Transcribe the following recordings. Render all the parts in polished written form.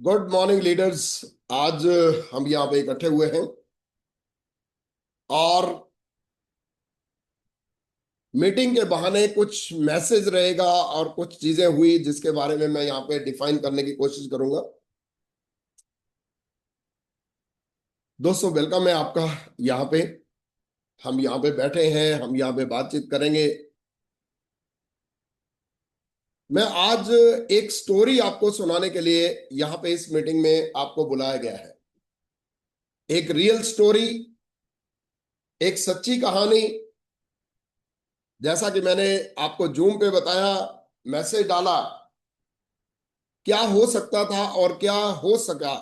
Good morning leaders. आज हम यहाँ पे इकट्ठे हुए हैं और मीटिंग के बहाने कुछ मैसेज रहेगा और कुछ चीजें हुई जिसके बारे में मैं यहाँ पे डिफाइन करने की कोशिश करूंगा। दोस्तों, वेलकम है आपका यहाँ पे। हम यहाँ पे बैठे हैं, हम यहाँ पे बातचीत करेंगे। मैं आज एक स्टोरी आपको सुनाने के लिए यहाँ पे इस मीटिंग में आपको बुलाया गया है। एक रियल स्टोरी, एक सच्ची कहानी। जैसा कि मैंने आपको जूम पे बताया, मैसेज डाला, क्या हो सकता था और क्या हो सका,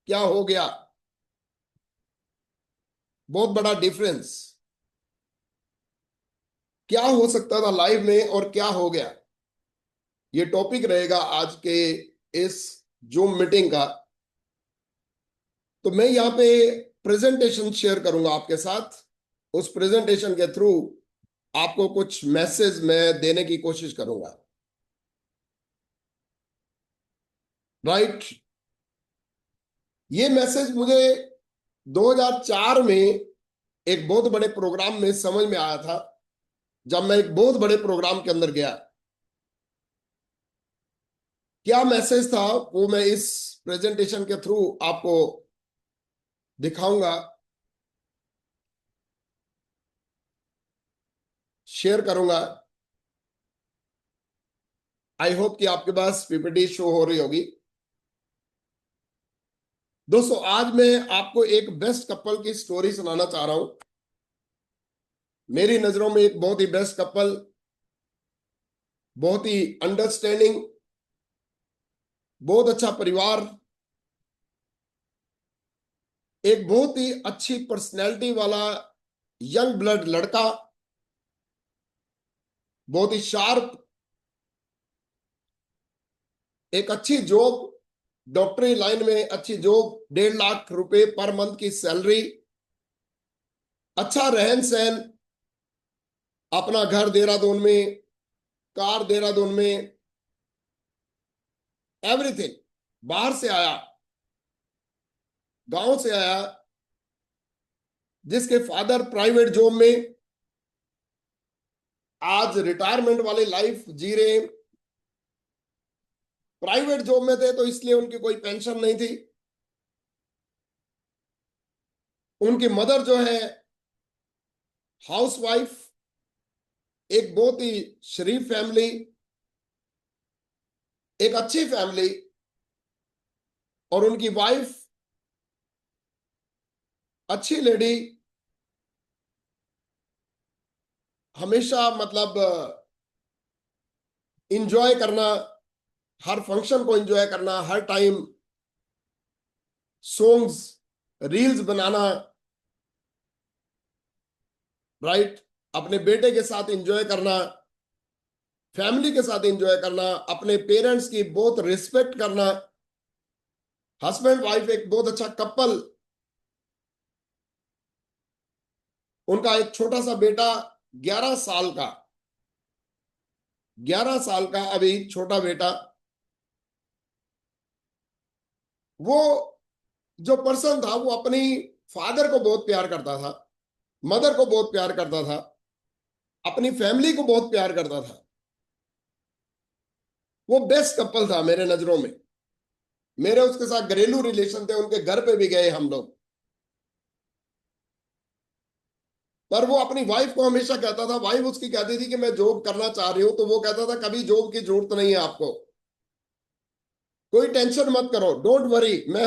क्या हो गया, बहुत बड़ा डिफरेंस। क्या हो सकता था लाइफ में और क्या हो गया, ये टॉपिक रहेगा आज के इस जूम मीटिंग का। तो मैं यहाँ पे प्रेजेंटेशन शेयर करूंगा आपके साथ। उस प्रेजेंटेशन के थ्रू आपको कुछ मैसेज मैं देने की कोशिश करूंगा। राइट। ये मैसेज मुझे 2004 में एक बहुत बड़े प्रोग्राम में समझ में आया था। जब मैं एक बहुत बड़े प्रोग्राम के अंदर गया, क्या मैसेज था वो मैं इस प्रेजेंटेशन के थ्रू आपको दिखाऊंगा, शेयर करूंगा। आई होप कि आपके पास पीपीटी शो हो रही होगी। दोस्तों, आज मैं आपको एक बेस्ट कपल की स्टोरी सुनाना चाह रहा हूं। मेरी नजरों में एक बहुत ही बेस्ट कपल, बहुत ही अंडरस्टैंडिंग, बहुत अच्छा परिवार, एक बहुत ही अच्छी पर्सनैलिटी वाला यंग ब्लड लड़का, बहुत ही शार्प, एक अच्छी जॉब, डॉक्टरी लाइन में अच्छी जॉब, 1.5 लाख रुपए पर मंथ की सैलरी, अच्छा रहन सहन, अपना घर देहरादून में, कार देहरादून में, एवरीथिंग। बाहर से आया, गांव से आया, जिसके फादर प्राइवेट जॉब में, आज रिटायरमेंट वाली लाइफ जी रहे हैं। प्राइवेट जॉब में थे तो इसलिए उनकी कोई पेंशन नहीं थी। उनकी मदर जो है हाउसवाइफ, एक बहुत ही शरीफ फैमिली, एक अच्छी फैमिली। और उनकी वाइफ अच्छी लेडी, हमेशा मतलब इंजॉय करना, हर फंक्शन को एंजॉय करना, हर टाइम सॉन्ग्स, रील्स बनाना। राइट। अपने बेटे के साथ एंजॉय करना, फैमिली के साथ एंजॉय करना, अपने पेरेंट्स की बहुत रिस्पेक्ट करना। हस्बैंड वाइफ एक बहुत अच्छा कपल। उनका एक छोटा सा बेटा, 11 साल का, 11 साल का अभी छोटा बेटा। वो जो पर्सन था वो अपनी फादर को बहुत प्यार करता था, मदर को बहुत प्यार करता था, अपनी फैमिली को बहुत प्यार करता था। वो बेस्ट कपल था मेरे नजरों में। मेरे उसके साथ घरेलू रिलेशन थे, उनके घर पे भी गए हम लोग। पर वो अपनी वाइफ को हमेशा कहता था, वाइफ उसकी कहती थी कि मैं जॉब करना चाह रही हूं, तो वो कहता था कभी जॉब की जरूरत नहीं है आपको, कोई टेंशन मत करो, डोंट वरी, मैं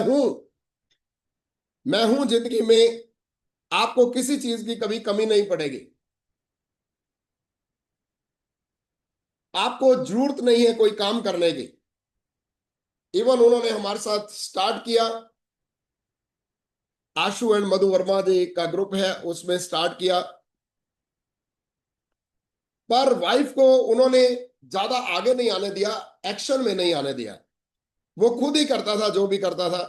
हूं जिंदगी में, आपको किसी चीज की कभी कमी नहीं पड़ेगी, आपको जरूरत नहीं है कोई काम करने की। इवन उन्होंने हमारे साथ स्टार्ट किया, आशु एंड मधु वर्मा जी का ग्रुप है उसमें स्टार्ट किया। पर वाइफ को उन्होंने ज्यादा आगे नहीं आने दिया, एक्शन में नहीं आने दिया। वो खुद ही करता था जो भी करता था।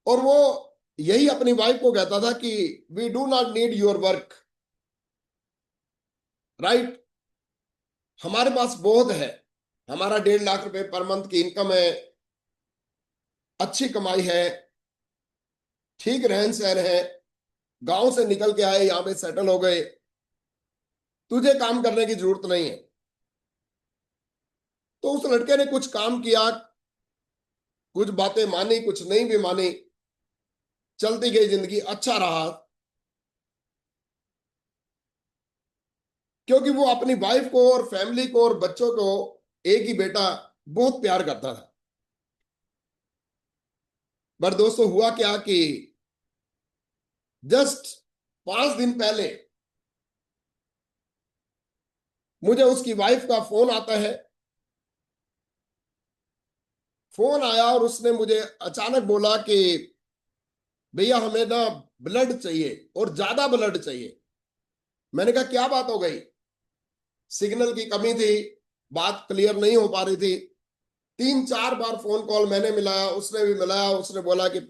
और वो यही अपनी वाइफ को कहता था कि we do not need your work. Right. हमारे पास बहुत है, हमारा 1.5 लाख रुपए पर मंथ की इनकम है, अच्छी कमाई है, ठीक रहन सहन है, गांव से निकल के आए, यहां पे सेटल हो गए, तुझे काम करने की जरूरत नहीं है। तो उस लड़के ने कुछ काम किया, कुछ बातें मानी, कुछ नहीं भी मानी, चलती गई जिंदगी, अच्छा रहा। क्योंकि वो अपनी वाइफ को और फैमिली को और बच्चों को, एक ही बेटा, बहुत प्यार करता था। पर दोस्तों हुआ क्या कि जस्ट 5 दिन पहले मुझे उसकी वाइफ का फोन आता है। फोन आया और उसने मुझे अचानक बोला कि भैया हमें ना ब्लड चाहिए और ज्यादा ब्लड चाहिए। मैंने कहा क्या बात हो गई? सिग्नल की कमी थी, बात क्लियर नहीं हो पा रही थी। 3-4 बार फोन कॉल मैंने मिलाया, उसने भी मिलाया। उसने बोला कि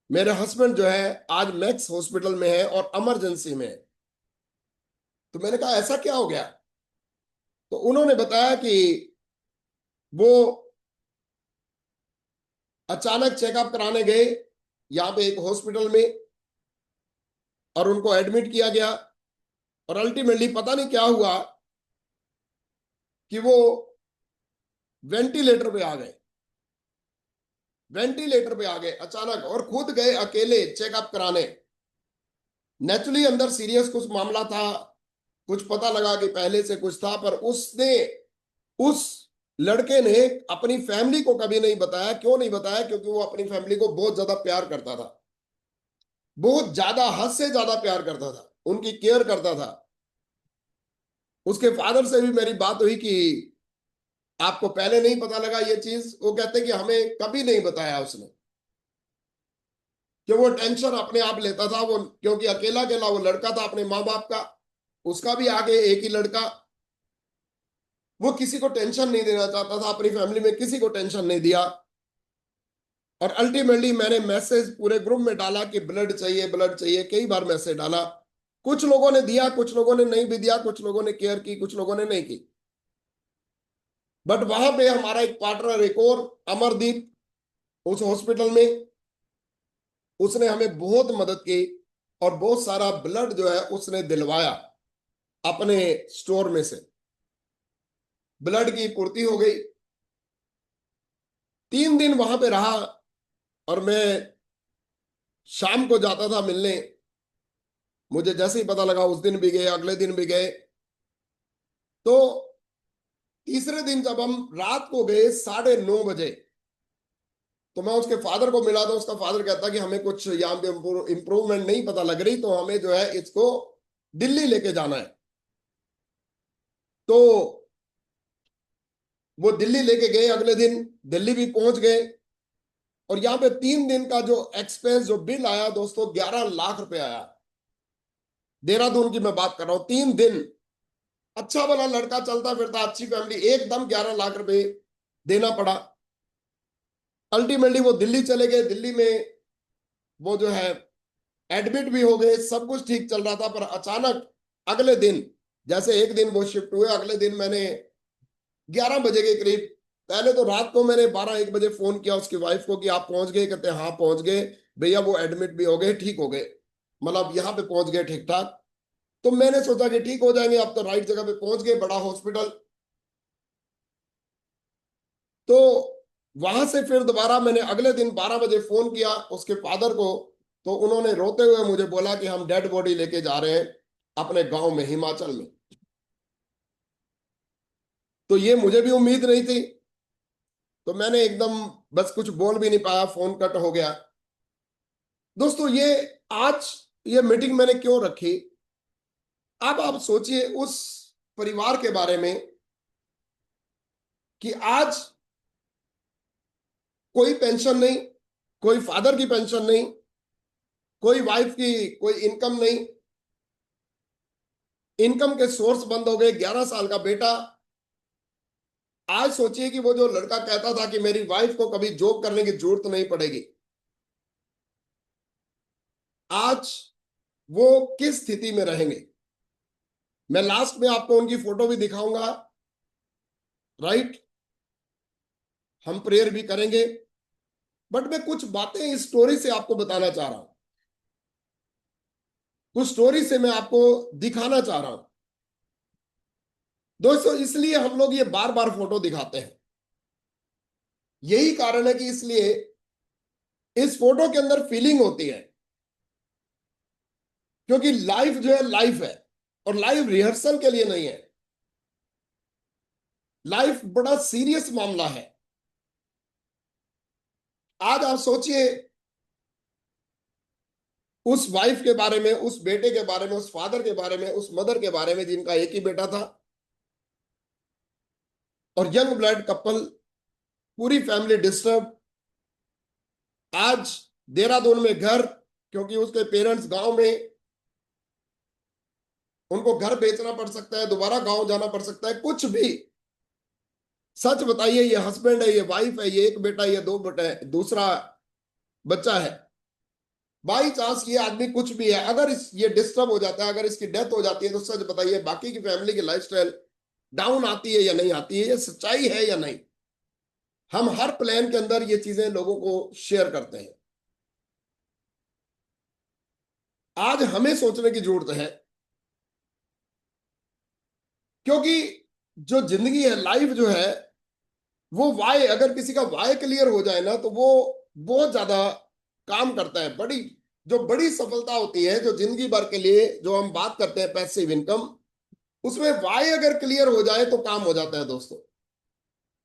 मेरे हस्बैंड जो है आज मैक्स हॉस्पिटल में है और इमरजेंसी में है। तो मैंने कहा ऐसा क्या हो गया? तो उन्होंने बताया कि वो अचानक चेकअप कराने गए यहाँ पे एक हॉस्पिटल में, और उनको एडमिट किया गया। और अल्टीमेटली पता नहीं क्या हुआ कि वो वेंटिलेटर पे आ गए। वेंटिलेटर पे आ गए अचानक, और खुद गए अकेले चेकअप कराने। नेचुरली अंदर सीरियस कुछ मामला था, कुछ पता लगा कि पहले से कुछ था, पर उसने, उस लड़के ने अपनी फैमिली को कभी नहीं बताया। क्यों नहीं बताया? क्योंकि वो अपनी फैमिली को बहुत ज्यादा प्यार करता था, बहुत ज्यादा, हद से ज्यादा प्यार करता था, उनकी केयर करता था। उसके फादर से भी मेरी बात हुई कि आपको पहले नहीं पता लगा ये चीज? वो कहते कि हमें कभी नहीं बताया उसने, कि वो टेंशन अपने आप लेता था वो, क्योंकि अकेला अकेला वो लड़का था अपने माँ बाप का, उसका भी आगे एक ही लड़का। वो किसी को टेंशन नहीं देना चाहता था, अपनी फैमिली में किसी को टेंशन नहीं दिया। और अल्टीमेटली मैंने मैसेज पूरे ग्रुप में डाला कि ब्लड चाहिए, ब्लड चाहिए, कई बार मैसेज डाला। कुछ लोगों ने दिया, कुछ लोगों ने नहीं भी दिया, कुछ लोगों ने केयर की, कुछ लोगों ने नहीं की। बट वहां पे हमारा एक पार्टनर, एक और, अमरदीप, उस हॉस्पिटल में, उसने हमें बहुत मदद की और बहुत सारा ब्लड जो है उसने दिलवाया अपने स्टोर में से। ब्लड की पूर्ति हो गई। 3 दिन वहां पे रहा, और मैं शाम को जाता था मिलने। मुझे जैसे ही पता लगा उस दिन भी गए, अगले दिन भी गए। तो तीसरे दिन जब हम रात को गए 9:30 बजे, तो मैं उसके फादर को मिला। था उसका फादर कहता कि हमें कुछ यहाँ पे इम्प्रूवमेंट नहीं पता लग रही, तो हमें जो है इसको दिल्ली लेके जाना है। तो वो दिल्ली लेके गए। अगले दिन दिल्ली भी पहुंच गए। और यहाँ पे 3 दिन का जो एक्सपेंस, जो बिल आया दोस्तों, 11 लाख रुपए आया। देहरादून की मैं बात कर रहा हूं। 3 दिन, अच्छा भला लड़का, चलता फिरता, अच्छी फैमिली, एकदम 11 लाख रुपए देना पड़ा। अल्टीमेटली वो दिल्ली चले गए। दिल्ली में वो जो है एडमिट भी हो गए, सब कुछ ठीक चल रहा था। पर अचानक अगले दिन, जैसे एक दिन वो शिफ्ट हुए, अगले दिन मैंने 11 बजे के करीब, पहले तो रात को मैंने 12-1 बजे फोन किया उसकी वाइफ को कि आप पहुंच गए? कहते हैं हाँ पहुंच गए भैया, वो एडमिट भी हो गए, ठीक हो गए, मतलब यहाँ पे पहुंच गए ठीक ठाक। तो मैंने सोचा कि ठीक हो जाएंगे, अब तो राइट जगह पे पहुंच गए, बड़ा हॉस्पिटल। तो वहां से फिर दोबारा मैंने अगले दिन 12 बजे फोन किया उसके फादर को। तो उन्होंने रोते हुए मुझे बोला कि हम डेड बॉडी लेके जा रहे हैं अपने गांव में, हिमाचल में। तो ये मुझे भी उम्मीद नहीं थी। तो मैंने एकदम बस कुछ बोल भी नहीं पाया, फोन कट हो गया। दोस्तों ये आज ये मीटिंग मैंने क्यों रखी? अब आप सोचिए उस परिवार के बारे में कि आज कोई पेंशन नहीं, कोई फादर की पेंशन नहीं, कोई वाइफ की कोई इनकम नहीं, इनकम के सोर्स बंद हो गए, 11 साल का बेटा। आज सोचिए कि वो जो लड़का कहता था कि मेरी वाइफ को कभी जॉब करने की जरूरत नहीं पड़ेगी, आज वो किस स्थिति में रहेंगे। मैं लास्ट में आपको उनकी फोटो भी दिखाऊंगा। राइट, हम प्रेयर भी करेंगे, बट मैं कुछ बातें इस स्टोरी से आपको बताना चाह रहा हूं, कुछ स्टोरी से मैं आपको दिखाना चाह रहा हूं दोस्तों। इसलिए हम लोग ये बार बार फोटो दिखाते हैं, यही कारण है कि इसलिए इस फोटो के अंदर फीलिंग होती है, क्योंकि लाइफ जो है लाइफ है, और लाइफ रिहर्सल के लिए नहीं है। लाइफ बड़ा सीरियस मामला है। आज आप सोचिए उस वाइफ के बारे में, उस बेटे के बारे में, उस फादर के बारे में, उस मदर के बारे में जिनका एक ही बेटा था, और यंग ब्लड कपल, पूरी फैमिली डिस्टर्ब। आज देहरादून में घर, क्योंकि उसके पेरेंट्स गांव में, उनको घर बेचना पड़ सकता है, दोबारा गांव जाना पड़ सकता है, कुछ भी। सच बताइए, ये हस्बैंड है, ये वाइफ है, ये एक बेटा, ये दो बेटा है, दूसरा बच्चा है। बाई चांस ये आदमी कुछ भी है, अगर ये डिस्टर्ब हो जाता है, अगर इसकी डेथ हो जाती है, तो सच बताइए बाकी की फैमिली की लाइफस्टाइल डाउन आती है या नहीं आती है? ये सच्चाई है या नहीं? हम हर प्लान के अंदर ये चीजें लोगों को शेयर करते हैं। आज हमें सोचने की जरूरत है, क्योंकि जो जिंदगी है, लाइफ जो है, वो वाई, अगर किसी का वाई क्लियर हो जाए ना, तो वो बहुत ज्यादा काम करता है। जो बड़ी सफलता होती है, जो जिंदगी भर के लिए जो हम बात करते हैं पैसिव इनकम, उसमें वाई अगर क्लियर हो जाए तो काम हो जाता है दोस्तों।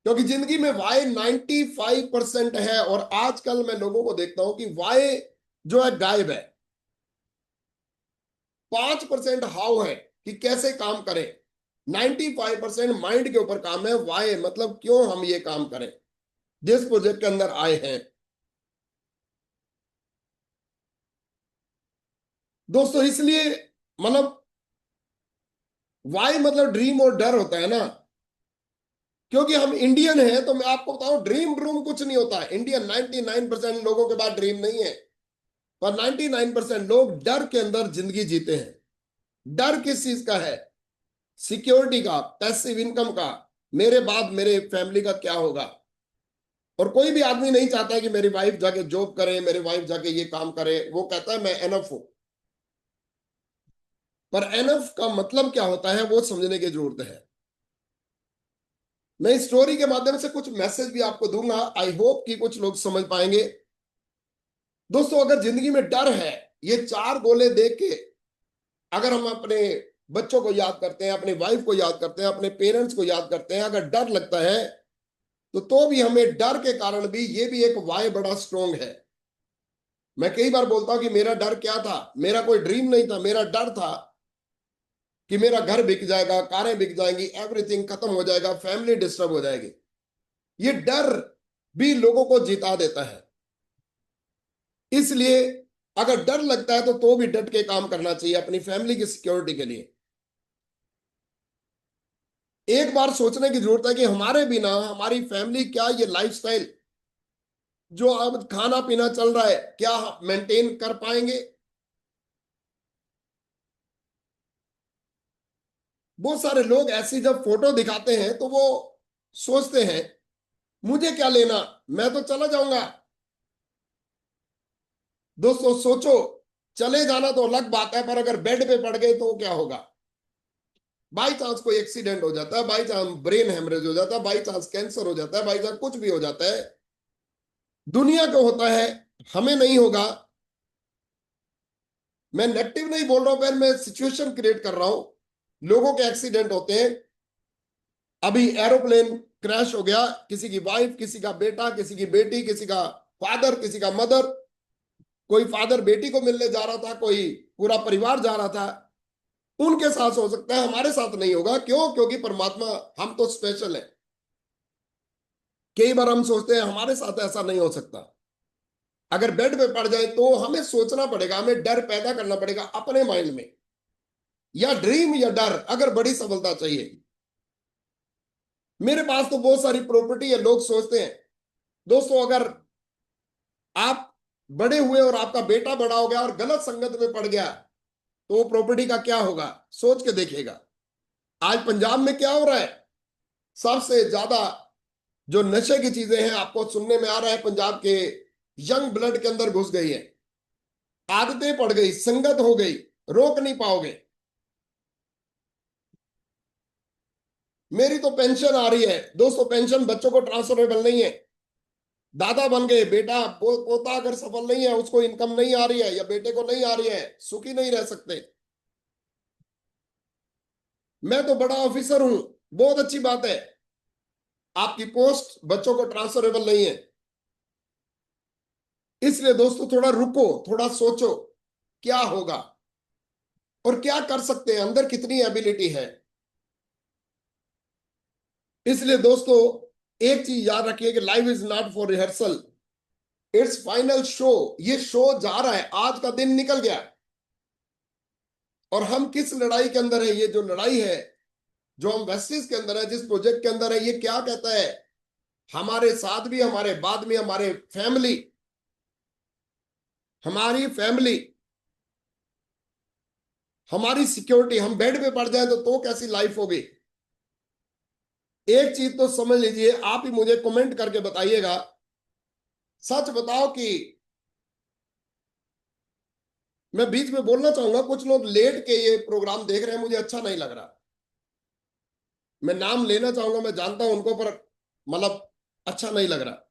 क्योंकि जिंदगी में वाई 95% है, और आजकल मैं लोगों को देखता हूं कि वाई जो है गायब है। 5% हाउ है कि कैसे काम करें, 95% माइंड के ऊपर काम है। वाई मतलब क्यों हम ये काम करें, जिस प्रोजेक्ट के अंदर आए हैं दोस्तों। इसलिए मतलब वाई मतलब ड्रीम और डर होता है ना। क्योंकि हम इंडियन हैं, तो मैं आपको बताऊं, ड्रीम ड्रूम कुछ नहीं होता है। इंडियन 99% लोगों के पास ड्रीम नहीं है, पर 99% लोग डर के अंदर जिंदगी जीते हैं। डर किस चीज का है? सिक्योरिटी का, पैसिव इनकम का। मेरे बाद मेरे फैमिली का क्या होगा? और कोई भी आदमी नहीं चाहता है कि मेरी वाइफ जाके जॉब करे, मेरी वाइफ जाके ये काम करे। वो कहता है मैं एनफ हूं। पर एनफ का मतलब क्या होता है, वो समझने की जरूरत है। मैं इस स्टोरी के माध्यम से कुछ मैसेज भी आपको दूंगा, आई होप कि कुछ लोग समझ पाएंगे। दोस्तों, अगर जिंदगी में डर है, ये चार गोले देख के अगर हम अपने बच्चों को याद करते हैं, अपनी वाइफ को याद करते हैं, अपने पेरेंट्स को याद करते हैं, अगर डर लगता है तो भी हमें डर के कारण भी, ये भी एक वाई बड़ा स्ट्रोंग है। मैं कई बार बोलता हूं कि मेरा डर क्या था? मेरा कोई ड्रीम नहीं था, मेरा डर था कि मेरा घर बिक जाएगा, कारें बिक जाएंगी, एवरीथिंग खत्म हो जाएगा, फैमिली डिस्टर्ब हो जाएगी। ये डर भी लोगों को जिता देता है। इसलिए अगर डर लगता है तो भी डट के काम करना चाहिए अपनी फैमिली की सिक्योरिटी के लिए। एक बार सोचने की जरूरत है कि हमारे बिना हमारी फैमिली क्या ये लाइफस्टाइल जो अब खाना पीना चल रहा है, क्या मेंटेन कर पाएंगे? बहुत सारे लोग ऐसी जब फोटो दिखाते हैं तो वो सोचते हैं मुझे क्या लेना, मैं तो चला जाऊंगा। दोस्तों सोचो, चले जाना तो अलग बात है, पर अगर बेड पे पड़ गए तो क्या होगा? बाई चांस कोई एक्सीडेंट हो जाता है, बाई चांस ब्रेन हेमरेज हो जाता है, बाई चांस कैंसर हो जाता है, बाई चांस कुछ भी हो जाता है। दुनिया को होता है, हमें नहीं होगा। मैं नेगेटिव नहीं बोल रहा हूं, पर मैं सिचुएशन क्रिएट कर रहा हूं। लोगों के एक्सीडेंट होते हैं। अभी एरोप्लेन क्रैश हो गया, किसी की वाइफ, किसी का बेटा, किसी की बेटी, किसी का फादर, किसी का मदर। कोई फादर बेटी को मिलने जा रहा था, कोई पूरा परिवार जा रहा था। उनके साथ हो सकता है, हमारे साथ नहीं होगा। क्यों? क्योंकि परमात्मा, हम तो स्पेशल है। कई बार हम सोचते हैं हमारे साथ ऐसा नहीं हो सकता। अगर बेड पे पड़ जाए तो हमें सोचना पड़ेगा, हमें डर पैदा करना पड़ेगा अपने माइंड में। या ड्रीम या डर, अगर बड़ी सफलता चाहिए। मेरे पास तो बहुत सारी प्रॉपर्टी है, लोग सोचते हैं। दोस्तों, अगर आप बड़े हुए और आपका बेटा बड़ा हो गया और गलत संगत में पड़ गया, तो वो प्रॉपर्टी का क्या होगा? सोच के देखिएगा। आज पंजाब में क्या हो रहा है? सबसे ज्यादा जो नशे की चीजें हैं आपको सुनने में आ रहा है पंजाब के यंग ब्लड के अंदर घुस गई है, आदतें पड़ गई, संगत हो गई, रोक नहीं पाओगे। मेरी तो पेंशन आ रही है दोस्तों, पेंशन बच्चों को ट्रांसफरेबल नहीं है। दादा बन गए, बेटा पोता अगर सफल नहीं है, उसको इनकम नहीं आ रही है या बेटे को नहीं आ रही है, सुखी नहीं रह सकते। मैं तो बड़ा ऑफिसर हूं, बहुत अच्छी बात है, आपकी पोस्ट बच्चों को ट्रांसफरेबल नहीं है। इसलिए दोस्तों थोड़ा रुको, थोड़ा सोचो क्या होगा और क्या कर सकते हैं, अंदर कितनी एबिलिटी है। इसलिए दोस्तों एक चीज याद रखिए कि life is not for rehearsal, it's final show. ये शो जा रहा है, आज का दिन निकल गया और हम किस लड़ाई के अंदर है। ये जो लड़ाई है, जो हम वेस्टिस के अंदर है, जिस प्रोजेक्ट के अंदर है, ये क्या कहता है, हमारे साथ भी, हमारे बाद में हमारे फैमिली, हमारी फैमिली, हमारी सिक्योरिटी। हम बेड पे पड़ जाए तो कैसी लाइफ होगी। एक चीज तो समझ लीजिए, आप ही मुझे कमेंट करके बताइएगा, सच बताओ कि मैं बीच में बोलना चाहूंगा, कुछ लोग लेट के ये प्रोग्राम देख रहे हैं, मुझे अच्छा नहीं लग रहा। मैं नाम लेना चाहूंगा, मैं जानता हूं उनको, पर मतलब अच्छा नहीं लग रहा।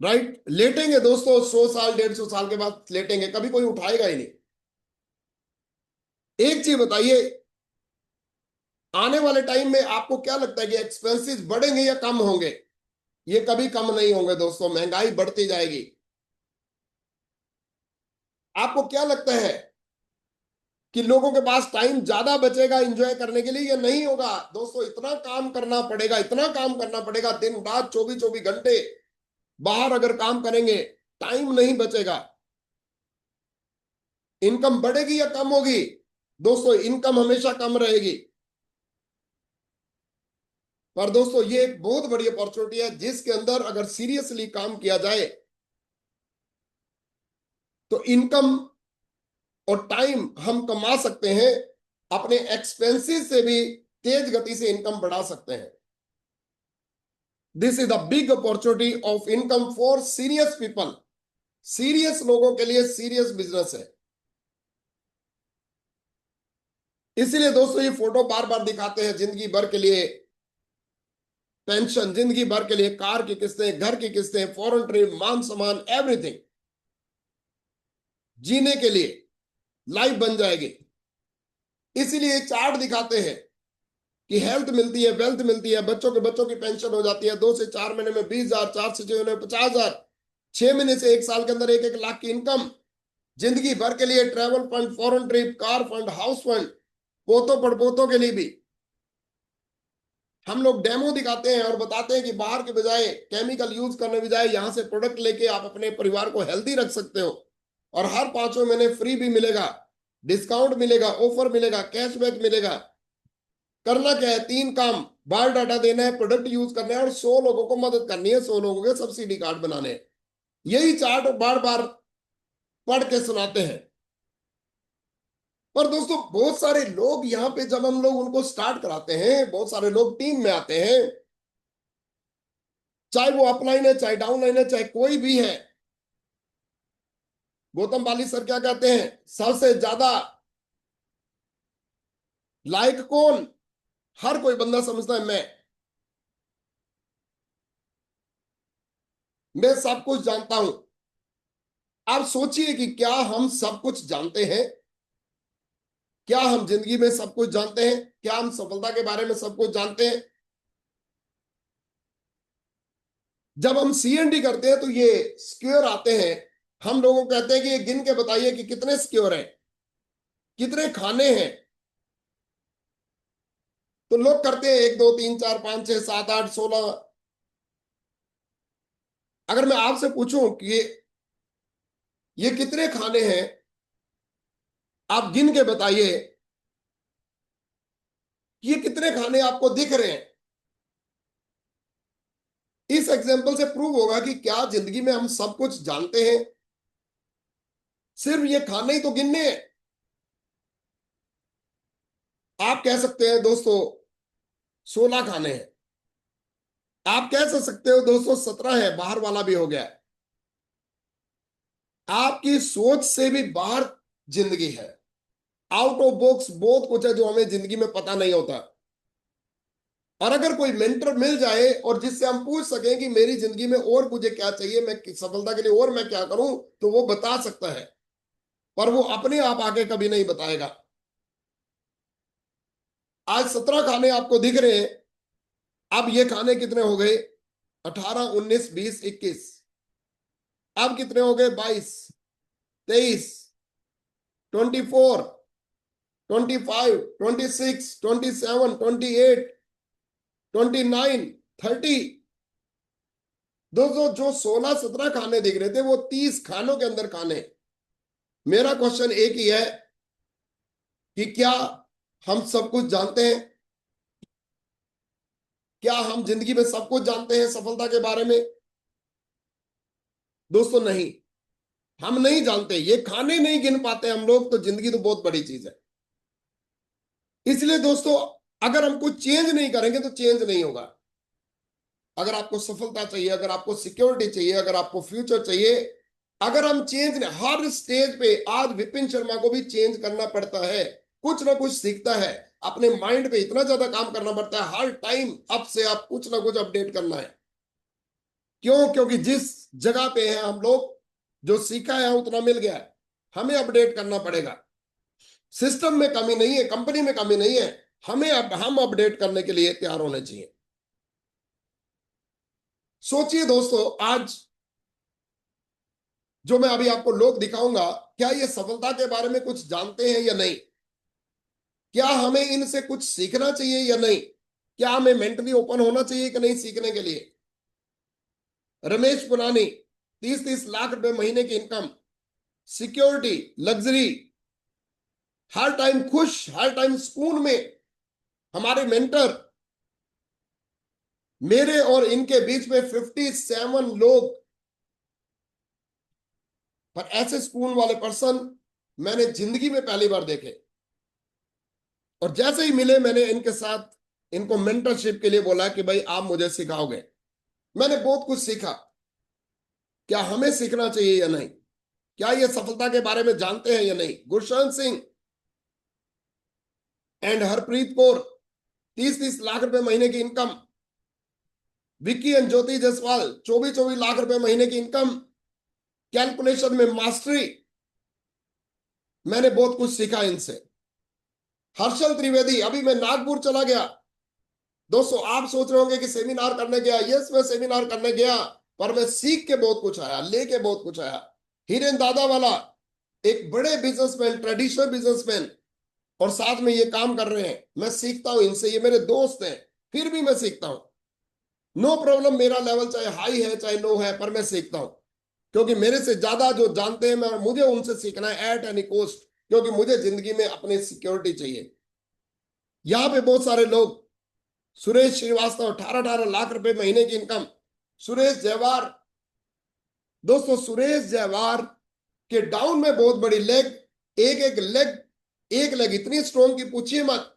राइट, लेटेंगे दोस्तों, 100 साल 150 साल के बाद लेटेंगे, कभी कोई उठाएगा ही नहीं। एक चीज बताइए, आने वाले टाइम में आपको क्या लगता है कि एक्सपेंसेस बढ़ेंगे या कम होंगे? ये कभी कम नहीं होंगे दोस्तों, महंगाई बढ़ती जाएगी। आपको क्या लगता है कि लोगों के पास टाइम ज्यादा बचेगा एंजॉय करने के लिए? या नहीं होगा दोस्तों, इतना काम करना पड़ेगा, इतना काम करना पड़ेगा, दिन रात 24-24 घंटे बाहर अगर काम करेंगे, टाइम नहीं बचेगा। इनकम बढ़ेगी या कम होगी? दोस्तों इनकम हमेशा कम रहेगी। पर दोस्तों ये एक बहुत बड़ी अपॉर्चुनिटी है, जिसके अंदर अगर सीरियसली काम किया जाए तो इनकम और टाइम हम कमा सकते हैं, अपने एक्सपेंसेस से भी तेज गति से इनकम बढ़ा सकते हैं। This is the big opportunity of income for serious people. Serious लोगों के लिए सीरियस बिजनेस है। इसीलिए दोस्तों ये फोटो बार बार दिखाते हैं, जिंदगी भर के लिए पेंशन, जिंदगी भर के लिए कार की किस्तें, घर की किस्तें, फॉरेन ट्रिप, मान सम्मान, एवरीथिंग, जीने के लिए लाइफ बन जाएगी। इसीलिए चार्ट दिखाते हैं कि हेल्थ मिलती है, वेल्थ मिलती है, बच्चों की पेंशन हो जाती है 2 से 4 महीने में 20,000, 4 से 6 महीने में 50,000, 6 महीने से 1 साल के अंदर 1-1 लाख की इनकम, जिंदगी भर के लिए travel fund, foreign trip, car fund, house fund, पोतों पड़पोतों के लिए भी। हम लोग डेमो दिखाते हैं और बताते हैं कि बाहर के बजाय, केमिकल यूज करने बजाय, यहां से प्रोडक्ट लेके आप अपने परिवार को हेल्दी रख सकते हो, और हर 5वें महीने फ्री भी मिलेगा, डिस्काउंट मिलेगा, ऑफर मिलेगा, कैशबैक मिलेगा। करना क्या है, 3 काम, बायोडाटा देना है, प्रोडक्ट यूज करना है और 100 लोगों को मदद करनी है, 100 लोगों के सब्सिडी कार्ड बनाने हैं। यही चार्ट बार बार पढ़ के सुनाते हैं। पर दोस्तों बहुत सारे लोग यहाँ पे, जब हम लोग उनको स्टार्ट कराते हैं, बहुत सारे लोग टीम में आते हैं, चाहे वो अपलाइन है, चाहे डाउनलाइन है, चाहे कोई भी है। गौतम बाली सर क्या कहते हैं, सबसे ज्यादा लायक कौन? हर कोई बंदा समझता है मैं सब कुछ जानता हूं। आप सोचिए कि क्या हम सब कुछ जानते हैं? क्या हम जिंदगी में सब कुछ जानते हैं? क्या हम सफलता के बारे में सब कुछ जानते हैं? जब हम सीएनडी करते हैं तो ये स्क्योर आते हैं, हम लोगों को कहते हैं कि ये गिन के बताइए कि कितने स्क्योर हैं, कितने खाने हैं। तो लोग करते हैं 1 2 3 4 5 6 7 8 16। अगर मैं आपसे पूछूं कि ये कितने खाने हैं, आप गिन के बताइए कि ये कितने खाने आपको दिख रहे हैं। इस एग्जाम्पल से प्रूव होगा कि क्या जिंदगी में हम सब कुछ जानते हैं? सिर्फ ये खाने ही तो गिनने हैं। आप कह सकते हैं दोस्तों 16 खाने हैं, आप कह सकते हो दोस्तों 17 है, बाहर वाला भी हो गया। आपकी सोच से भी बाहर जिंदगी है, आउट ऑफ बॉक्स बहुत कुछ है जो हमें जिंदगी में पता नहीं होता। और अगर कोई मेंटर मिल जाए और जिससे हम पूछ सकें कि मेरी जिंदगी में और मुझे क्या चाहिए, मैं सफलता के लिए और मैं क्या करूं, तो वो बता सकता है, पर वो अपने आप आके कभी नहीं बताएगा। आज 17 खाने आपको दिख रहे हैं, अब ये खाने कितने हो गए? 18, 19, 20, 21। अब कितने हो गए? 22, 23, 24, 25, 26, 27, 28, 29, 30। दोस्तों जो 16-17 खाने दिख रहे थे वो 30 खानों के अंदर खाने। मेरा क्वेश्चन एक ही है कि क्या हम सब कुछ जानते हैं? क्या हम जिंदगी में सब कुछ जानते हैं सफलता के बारे में? दोस्तों नहीं, हम नहीं जानते। ये खाने नहीं गिन पाते हम लोग, तो जिंदगी तो बहुत बड़ी चीज है। इसलिए दोस्तों अगर हम कुछ चेंज नहीं करेंगे तो चेंज नहीं होगा। अगर आपको सफलता चाहिए, अगर आपको सिक्योरिटी चाहिए, अगर आपको फ्यूचर चाहिए, अगर हम चेंज नहीं, हर स्टेज पे आज विपिन शर्मा को भी चेंज करना पड़ता है, कुछ ना कुछ सीखता है, अपने माइंड पे इतना ज्यादा काम करना पड़ता है, हर टाइम अप से आप कुछ ना कुछ अपडेट करना है। क्यों? क्योंकि जिस जगह पे हैं हम लोग, जो सीखा है उतना मिल गया है, हमें अपडेट करना पड़ेगा। सिस्टम में कमी नहीं है, कंपनी में कमी नहीं है, हमें हम अपडेट करने के लिए तैयार होने चाहिए। सोचिए दोस्तों, आज जो मैं अभी आपको लोग दिखाऊंगा, क्या ये सफलता के बारे में कुछ जानते हैं या नहीं? क्या हमें इनसे कुछ सीखना चाहिए या नहीं? क्या हमें मेंटली ओपन होना चाहिए कि नहीं सीखने के लिए? रमेश पुनानी, 30-30 लाख रुपए महीने की इनकम, सिक्योरिटी, लग्जरी, हर टाइम खुश, हर टाइम सुकून में। हमारे मेंटर, मेरे और इनके बीच में 57 लोग, पर ऐसे सुकून वाले पर्सन मैंने जिंदगी में पहली बार देखे। और जैसे ही मिले मैंने इनके साथ इनको मेंटरशिप के लिए बोला कि भाई आप मुझे सिखाओगे। मैंने बहुत कुछ सीखा। क्या हमें सीखना चाहिए या नहीं? क्या ये सफलता के बारे में जानते हैं या नहीं? गुरशरण सिंह एंड हरप्रीत कौर, 30-30 लाख रुपए महीने की इनकम। विक्की एंड ज्योति जायसवाल, 24-24 लाख रुपए महीने की इनकम, कैलकुलेशन में मास्टरी। मैंने बहुत कुछ सीखा इनसे। हर्षल त्रिवेदी, अभी मैं नागपुर चला गया। दोस्तों आप सोच रहे होंगे कि सेमिनार करने गया। यस, मैं सेमिनार करने गया, पर मैं सीख के बहुत कुछ आया, लेके बहुत कुछ आया। हिरेन दादा वाला, एक बड़े बिजनेसमैन, ट्रेडिशनल बिजनेसमैन, और साथ में ये काम कर रहे हैं। मैं सीखता हूं इनसे, ये मेरे दोस्त हैं, फिर भी मैं सीखता हूं। नो प्रॉब्लम, मेरा लेवल चाहे हाई है चाहे लो है, पर मैं सीखता हूं। क्योंकि मेरे से ज्यादा जो जानते हैं, मैं मुझे उनसे सीखना है एट एनी कॉस्ट, क्योंकि मुझे जिंदगी में अपनी सिक्योरिटी चाहिए। यहां पे बहुत सारे लोग, सुरेश श्रीवास्तव, 18-18 लाख रुपए महीने की इनकम। सुरेश जयवार, दोस्तों सुरेश जयवार के डाउन में बहुत बड़ी लेग, एक लेग इतनी स्ट्रॉन्ग की पूछिए मत,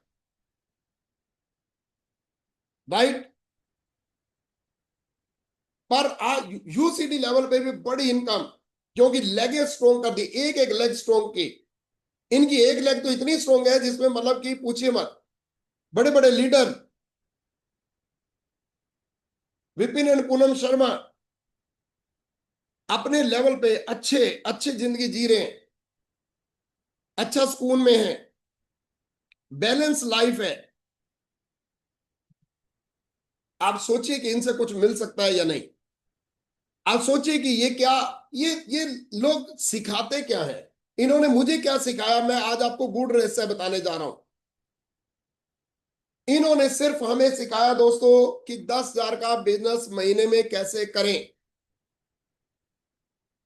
राइट? पर आज यूसीडी लेवल पे भी बड़ी इनकम, क्योंकि लेगे स्ट्रॉन्ग कर दी, एक लेग स्ट्रॉन्ग की। इनकी एक लेग तो इतनी स्ट्रॉन्ग है जिसमें मतलब कि पूछिए मत। बड़े बड़े लीडर, विपिन एंड पूनम शर्मा, अपने लेवल पे अच्छे अच्छे जिंदगी जी रहे हैं, अच्छा सुकून में है, बैलेंस लाइफ है। आप सोचिए कि इनसे कुछ मिल सकता है या नहीं। आप सोचिए कि ये क्या, ये लोग सिखाते क्या है, इन्होंने मुझे क्या सिखाया, मैं आज आपको गूढ़ रहस्य बताने जा रहा हूं। इन्होंने सिर्फ हमें सिखाया दोस्तों कि 10,000 का बिजनेस महीने में कैसे करें।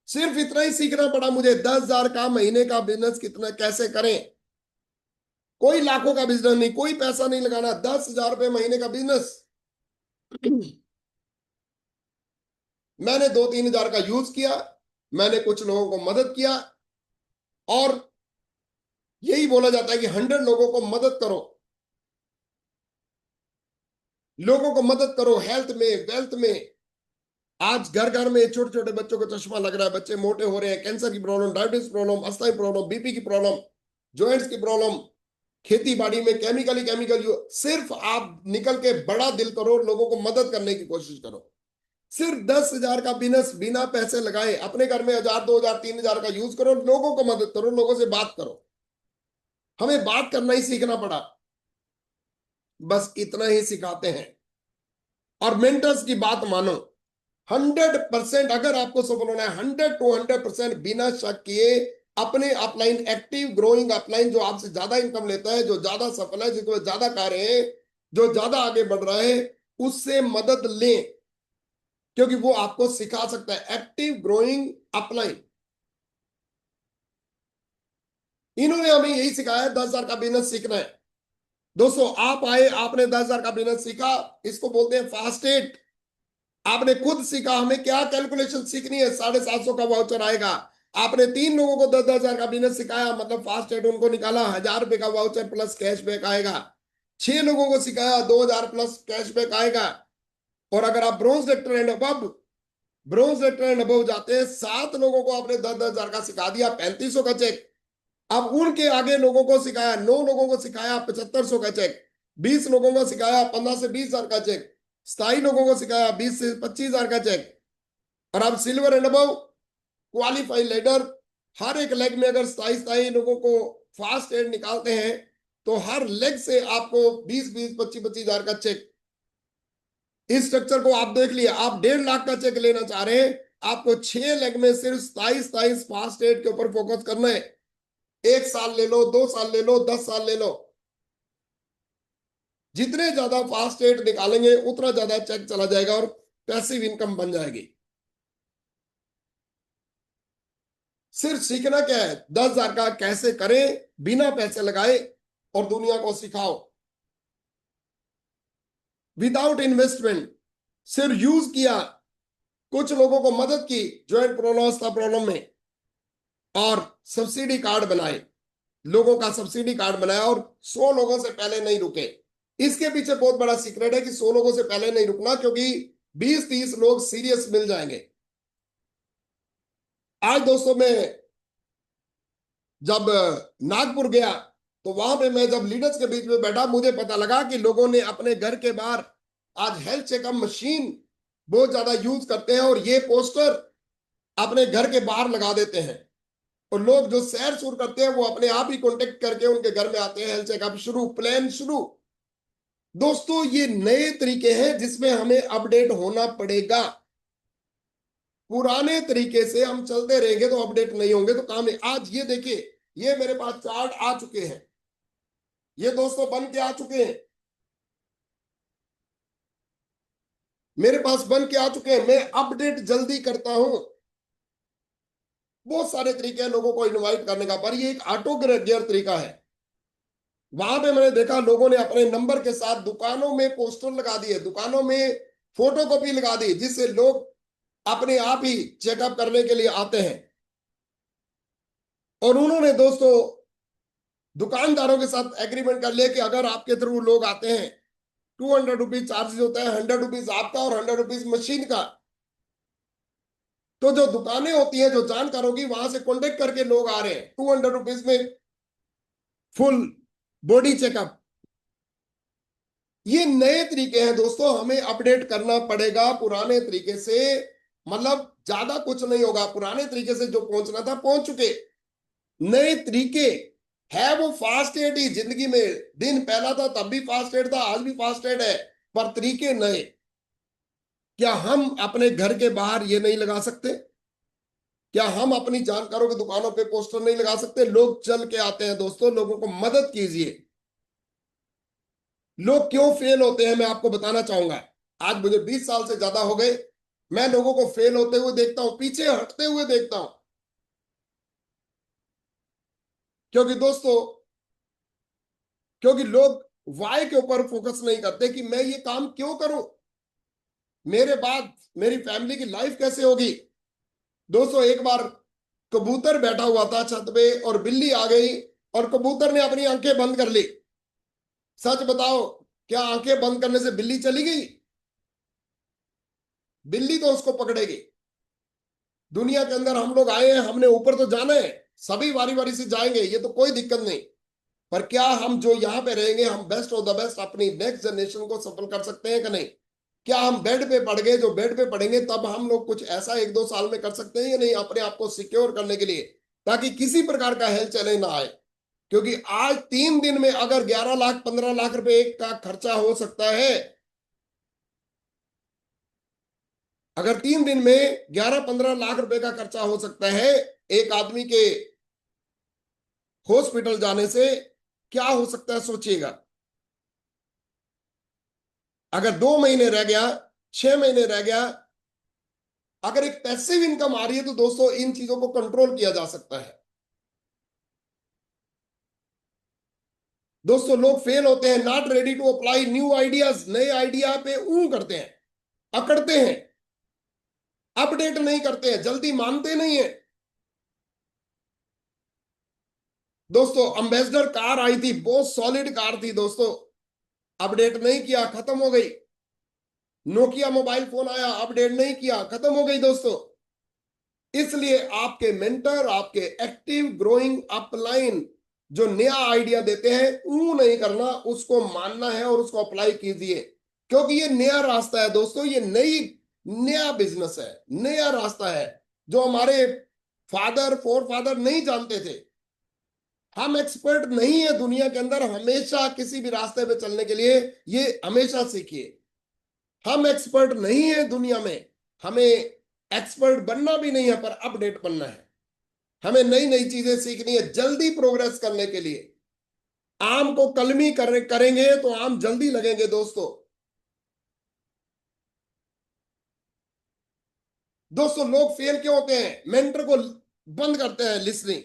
सिर्फ इतना ही सीखना पड़ा मुझे, 10,000 का महीने का बिजनेस कितना कैसे करें। कोई लाखों का बिजनेस नहीं, कोई पैसा नहीं लगाना, 10,000 रुपए महीने का बिजनेस। मैंने 2-3 हजार का यूज किया, मैंने कुछ लोगों को मदद किया, और यही बोला जाता है कि 100 लोगों को मदद करो लोगों को मदद करो, हेल्थ में, वेल्थ में। आज घर घर में छोटे छोटे बच्चों को चश्मा लग रहा है, बच्चे मोटे हो रहे हैं, कैंसर की प्रॉब्लम, डायबिटीज प्रॉब्लम, अस्थाई प्रॉब्लम, बीपी की प्रॉब्लम, जॉइंट्स की प्रॉब्लम। खेती बाड़ी में केमिकल सिर्फ आप निकल के बड़ा दिल करो, लोगों को मदद करने की कोशिश करो। सिर्फ 10,000 का बिजनेस बिना पैसे लगाए, अपने घर में 1,000, 2,000, 3,000 का यूज करो, लोगों को मदद करो, लोगों से बात करो। हमें बात करना ही सीखना पड़ा, बस इतना ही सिखाते हैं। और मेंटर्स की बात मानो, 100%। अगर आपको सफल होना है, 100 to 100% बिना शक किए अपने अपलाइन, एक्टिव ग्रोइंग अपलाइन, जो आपसे ज्यादा इनकम लेता है, जो ज्यादा सफल है, जिसको ज्यादा कार्य है, जो ज्यादा आगे बढ़ रहा है, उससे मदद लें, क्योंकि वो आपको सिखा सकता है। एक्टिव ग्रोइंग अपलाइन, इन्होंने हमें यही सिखाया है। 10,000 का बिजनेस सीखना है दोस्तों, आप आए, आपने 10,000 का बिजनेस सीखा, इसको बोलते हैं फास्ट एट। आपने खुद सीखा, हमें क्या कैलकुलेशन सीखनी है, 750 का वाउचर आएगा। आपने 3 लोगों को 10,000 का बिजनेस सिखाया, मतलब फास्ट एड उनको निकाला, 1,000 रुपए का वाउचर प्लस कैशबैक आएगा। 6 लोगों को सिखाया, 2,000 प्लस कैशबैक आएगा। और अगर आप bronze lateral and above, bronze lateral and above जाते हैं, 7 लोगों को आपने 10,000 का सिखा दिया, 3,500 का चेक। अब उनके आगे लोगों को सिखाया, 9 लोगों को सिखाया, 7,500 का चेक। 20 लोगों को सिखाया, 15 से 20,000 का चेक। 27 लोगों को सिखाया, 20 से 25,000 का चेक। और अब silver and above qualified leader, हर एक लेग में अगर 27 लोगों को फास्ट एड निकालते हैं, तो हर लेग से आपको 20-20, 25-25,000 का चेक। इस स्ट्रक्चर को आप देख लिया, आप 1.5 लाख का चेक लेना चाह रहे हैं, आपको 6 लेग में सिर्फ 27 फास्ट एड के ऊपर फोकस करना है। 1 साल ले लो, 2 साल ले लो, 10 साल ले लो, जितने ज्यादा फास्ट एड निकालेंगे उतना ज्यादा चेक चला जाएगा और पैसिव इनकम बन जाएगी। सिर्फ सीखना क्या है, 10,000 का कैसे करें बिना पैसे लगाए, और दुनिया को सिखाओ विदाउट इन्वेस्टमेंट। सिर्फ यूज किया, कुछ लोगों को मदद की ज्वाइंट प्रॉब्लम, अवस्था प्रॉब्लम में, और सब्सिडी कार्ड बनाए, लोगों का सब्सिडी कार्ड बनाया, और 100 लोगों से पहले नहीं रुके। इसके पीछे बहुत बड़ा सीक्रेट है कि 100 लोगों से पहले नहीं रुकना, क्योंकि 20-30 लोग सीरियस मिल जाएंगे। आज दोस्तों मैं जब नागपुर गया, तो वहां पे मैं जब लीडर्स के बीच में बैठा, मुझे पता लगा कि लोगों ने अपने घर के बाहर आज हेल्थ चेकअप मशीन बहुत ज्यादा यूज करते हैं, और ये पोस्टर अपने घर के बाहर लगा देते हैं। और लोग जो सैर सुर करते हैं, वो अपने आप ही कांटेक्ट करके उनके घर में आते हैं, हेल्थ चेकअप शुरू, प्लान शुरू। दोस्तों ये नए तरीके हैं जिसमें हमें अपडेट होना पड़ेगा। पुराने तरीके से हम चलते रहेंगे तो अपडेट नहीं होंगे तो काम नहीं। आज ये देखिए, ये मेरे पास चार्ट आ चुके हैं, ये दोस्तों बन के आ चुके हैं, मेरे पास बन के आ चुके हैं। मैं अपडेट जल्दी करता हूं। बहुत सारे तरीके हैं लोगों को इनवाइट करने का, पर ये एक ऑटो गियर तरीका है। वहां पे मैंने देखा लोगों ने अपने नंबर के साथ दुकानों में पोस्टर लगा दिए, दुकानों में फोटोकॉपी लगा दी, जिससे लोग अपने आप ही चेकअप करने के लिए आते हैं। और उन्होंने दोस्तों दुकानदारों के साथ एग्रीमेंट कर लिया कि अगर आपके थ्रू लोग आते हैं, 200 रुपीज चार्जेस होता है, 100 रुपीज आपका और 100 रुपीज मशीन का। तो जो दुकानें होती हैं, जो जानकार होगी, वहां से कॉन्टेक्ट करके लोग आ रहे हैं, 200 रुपीज में फुल बॉडी चेकअप। ये नए तरीके हैं दोस्तों, हमें अपडेट करना पड़ेगा। पुराने तरीके से मतलब ज्यादा कुछ नहीं होगा, पुराने तरीके से जो पहुंचना था पहुंच चुके। नए तरीके है वो फास्ट एड ही। जिंदगी में दिन पहला था तब भी फास्ट एड था, आज भी फास्ट एड है, पर तरीके नए। क्या हम अपने घर के बाहर ये नहीं लगा सकते? क्या हम अपनी जानकारों की दुकानों पे पोस्टर नहीं लगा सकते? लोग चल के आते हैं दोस्तों, लोगों को मदद कीजिए। लोग क्यों फेल होते हैं मैं आपको बताना चाहूंगा। आज मुझे 20 साल से ज्यादा हो गए, मैं लोगों को फेल होते हुए देखता हूं, पीछे हटते हुए देखता हूं। क्योंकि दोस्तों, क्योंकि लोग वाई के ऊपर फोकस नहीं करते कि मैं ये काम क्यों करूं, मेरे बाद मेरी फैमिली की लाइफ कैसे होगी। दोस्तों एक बार कबूतर बैठा हुआ था छत पे, और बिल्ली आ गई और कबूतर ने अपनी आंखें बंद कर ली। सच बताओ, क्या आंखें बंद करने से बिल्ली चली गई? बिल्ली तो उसको पकड़ेगी। दुनिया के अंदर हम लोग आए हैं, हमने ऊपर तो जाना है, सभी बारी बारी से जाएंगे, ये तो कोई दिक्कत नहीं। पर क्या हम जो यहाँ पे रहेंगे, हम बेस्ट ऑफ द बेस्ट अपनी नेक्स्ट जनरेशन को सफल कर सकते हैं कि नहीं? क्या हम बेड पे पड़ गए, जो बेड पे पड़ेंगे तब हम लोग कुछ ऐसा 1-2 साल में कर सकते हैं या नहीं, अपने आप को सिक्योर करने के लिए, ताकि किसी प्रकार का हेल्थ चैलेंज ना आए? क्योंकि आज 3 दिन में अगर 11 लाख 15 लाख रुपए एक का खर्चा हो सकता है, अगर 3 दिन में 11-15 लाख रुपए का खर्चा हो सकता है एक आदमी के हॉस्पिटल जाने से, क्या हो सकता है सोचिएगा। अगर 2 महीने रह गया, 6 महीने रह गया, अगर एक पैसिव इनकम आ रही है तो दोस्तों इन चीजों को कंट्रोल किया जा सकता है। दोस्तों लोग फेल होते हैं, not ready to apply new ideas, नए आइडिया पे करते हैं, अकड़ते हैं, अपडेट नहीं करते हैं, जल्दी मानते नहीं है। दोस्तों अम्बेसडर कार आई थी, बहुत सॉलिड कार थी दोस्तों, अपडेट नहीं किया, खत्म हो गई। नोकिया मोबाइल फोन आया, अपडेट नहीं किया, खत्म हो गई दोस्तों। इसलिए आपके मेंटर, आपके एक्टिव ग्रोइंग अपलाइन जो नया आइडिया देते हैं, वो नहीं करना, उसको मानना है और उसको अप्लाई कीजिए। क्योंकि ये नया रास्ता है दोस्तों, ये नया बिजनेस है, नया रास्ता है जो हमारे फादर फोर फादर नहीं जानते थे। हम एक्सपर्ट नहीं है दुनिया के अंदर, हमेशा किसी भी रास्ते पे चलने के लिए ये हमेशा सीखिए। हम एक्सपर्ट नहीं है दुनिया में, हमें एक्सपर्ट बनना भी नहीं है, पर अपडेट बनना है। हमें नई नई चीजें सीखनी है जल्दी प्रोग्रेस करने के लिए। आम को कलमी करेंगे तो आम जल्दी लगेंगे दोस्तों। दोस्तों लोग फेल क्यों होते हैं? मेंटर को बंद करते हैं लिसनिंग,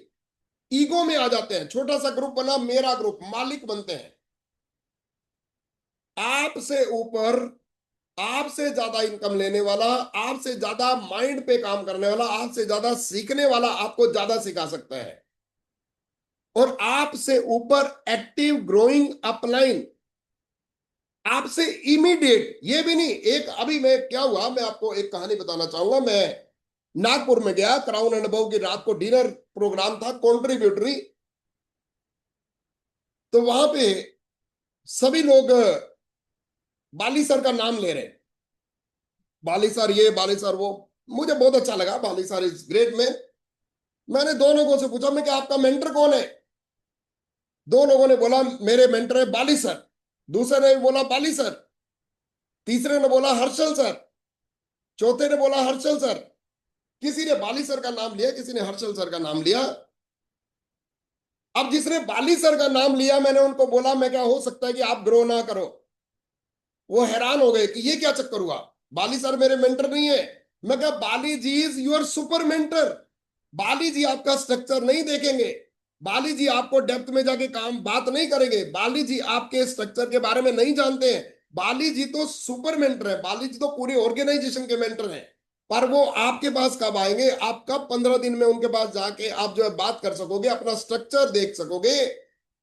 ईगो में आ जाते हैं, छोटा सा ग्रुप बना, मेरा ग्रुप, मालिक बनते हैं। आपसे ऊपर, आपसे ज्यादा इनकम लेने वाला, आपसे ज्यादा माइंड पे काम करने वाला, आपसे ज्यादा सीखने वाला आपको ज्यादा सिखा सकता है। और आपसे ऊपर एक्टिव ग्रोइंग अपलाइन, आपसे इमीडिएट, ये भी नहीं एक, अभी मैं क्या हुआ, मैं आपको एक कहानी बताना चाहूंगा। मैं नागपुर में गया, क्राउन एंड अबव की रात को डिनर प्रोग्राम था, कॉन्ट्रीब्यूटरी। तो वहां पे सभी लोग बाली सर का नाम ले रहे, बाली सर ये, बाली सर वो। मुझे बहुत अच्छा लगा, बाली सर इज ग्रेट मैन। मैंने दो लोगों से पूछा, मैं क्या आपका मेंटर कौन है? दो लोगों ने बोला मेरे मेंटर है बाली सर, दूसरे ने बोला बाली सर, तीसरे ने बोला हर्षल सर, चौथे ने बोला हर्षल सर। किसी ने बाली सर का नाम लिया, किसी ने हर्षल सर का नाम लिया। अब जिसने बाली सर का नाम लिया, मैंने उनको बोला मैं क्या, हो सकता है कि आप ग्रो ना करो। वो हैरान हो गए कि ये क्या चक्कर हुआ, बाली सर मेरे मेंटर नहीं है। मैं कहा बाली जी इज योर सुपर मेंटर। बाली जी आपका स्ट्रक्चर नहीं देखेंगे, बाली जी आपको डेप्थ में जाके काम बात नहीं करेंगे, बाली जी आपके स्ट्रक्चर के बारे में नहीं जानते हैं। बाली जी तो सुपर मेंटर है, बाली जी तो पूरी ऑर्गेनाइजेशन के मेंटर हैं। पर वो आपके पास कब आएंगे? आप कब 15 दिन में उनके पास जाके आप जो है बात कर सकोगे, अपना स्ट्रक्चर देख सकोगे?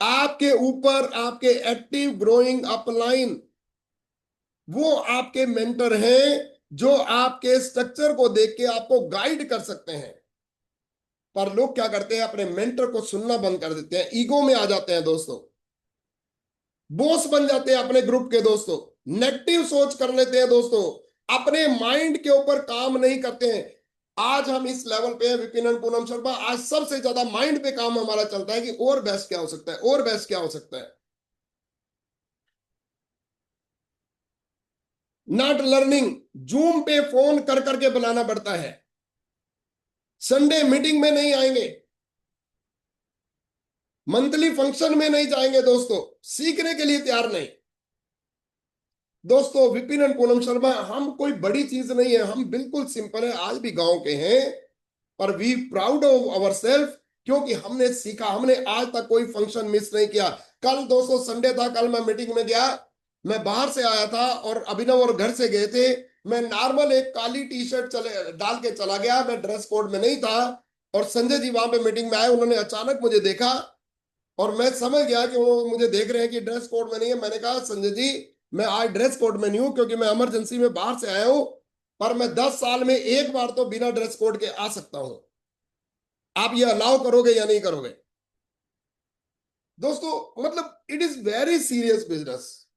आपके ऊपर आपके एक्टिव ग्रोइंग अपलाइन, वो आपके मेंटर हैं जो आपके स्ट्रक्चर को देख के आपको गाइड कर सकते हैं। पर लोग क्या करते हैं, अपने मेंटर को सुनना बंद कर देते हैं, ईगो में आ जाते हैं दोस्तों, बॉस बन जाते हैं अपने ग्रुप के दोस्तों, नेगेटिव सोच कर लेते हैं दोस्तों, अपने माइंड के ऊपर काम नहीं करते हैं। आज हम इस लेवल पे हैं विपिन एंड पूनम शर्मा, आज सबसे ज्यादा माइंड पे काम हमारा चलता है कि और बेस्ट क्या हो सकता है, और बेस्ट क्या हो सकता है। नॉट लर्निंग, जूम पे फोन कर करके बुलाना पड़ता है, संडे मीटिंग में नहीं आएंगे, मंथली फंक्शन में नहीं जाएंगे दोस्तों, सीखने के लिए तैयार नहीं। दोस्तों विपिन एंड पूनम शर्मा, हम कोई बड़ी चीज नहीं है, हम बिल्कुल सिंपल है, आज भी गांव के हैं, पर we proud of ourself, क्योंकि हमने सीखा, हमने आज तक कोई फंक्शन मिस नहीं किया। कल दोस्तों संडे था, कल मैं मीटिंग में गया, मैं बाहर से आया था और अभिनव और घर से गए थे, मैं नॉर्मल एक काली टी शर्ट चले डाल के चला गया, मैं ड्रेस कोड में नहीं था। और संजय जी वहां पे मीटिंग में आए, उन्होंने अचानक मुझे देखा और मैं समझ गया कि वो मुझे देख रहे हैं कि ड्रेस कोड में नहीं है। मैंने कहा संजय जी मैं आज ड्रेस कोड में नहीं हूं क्योंकि मैं इमरजेंसी में बाहर से आया हूं, पर मैं 10 साल में एक बार तो बिना ड्रेस कोड के आ सकता हूं। आप ये अलाउ करोगे या नहीं करोगे? दोस्तों मतलब it is very serious business,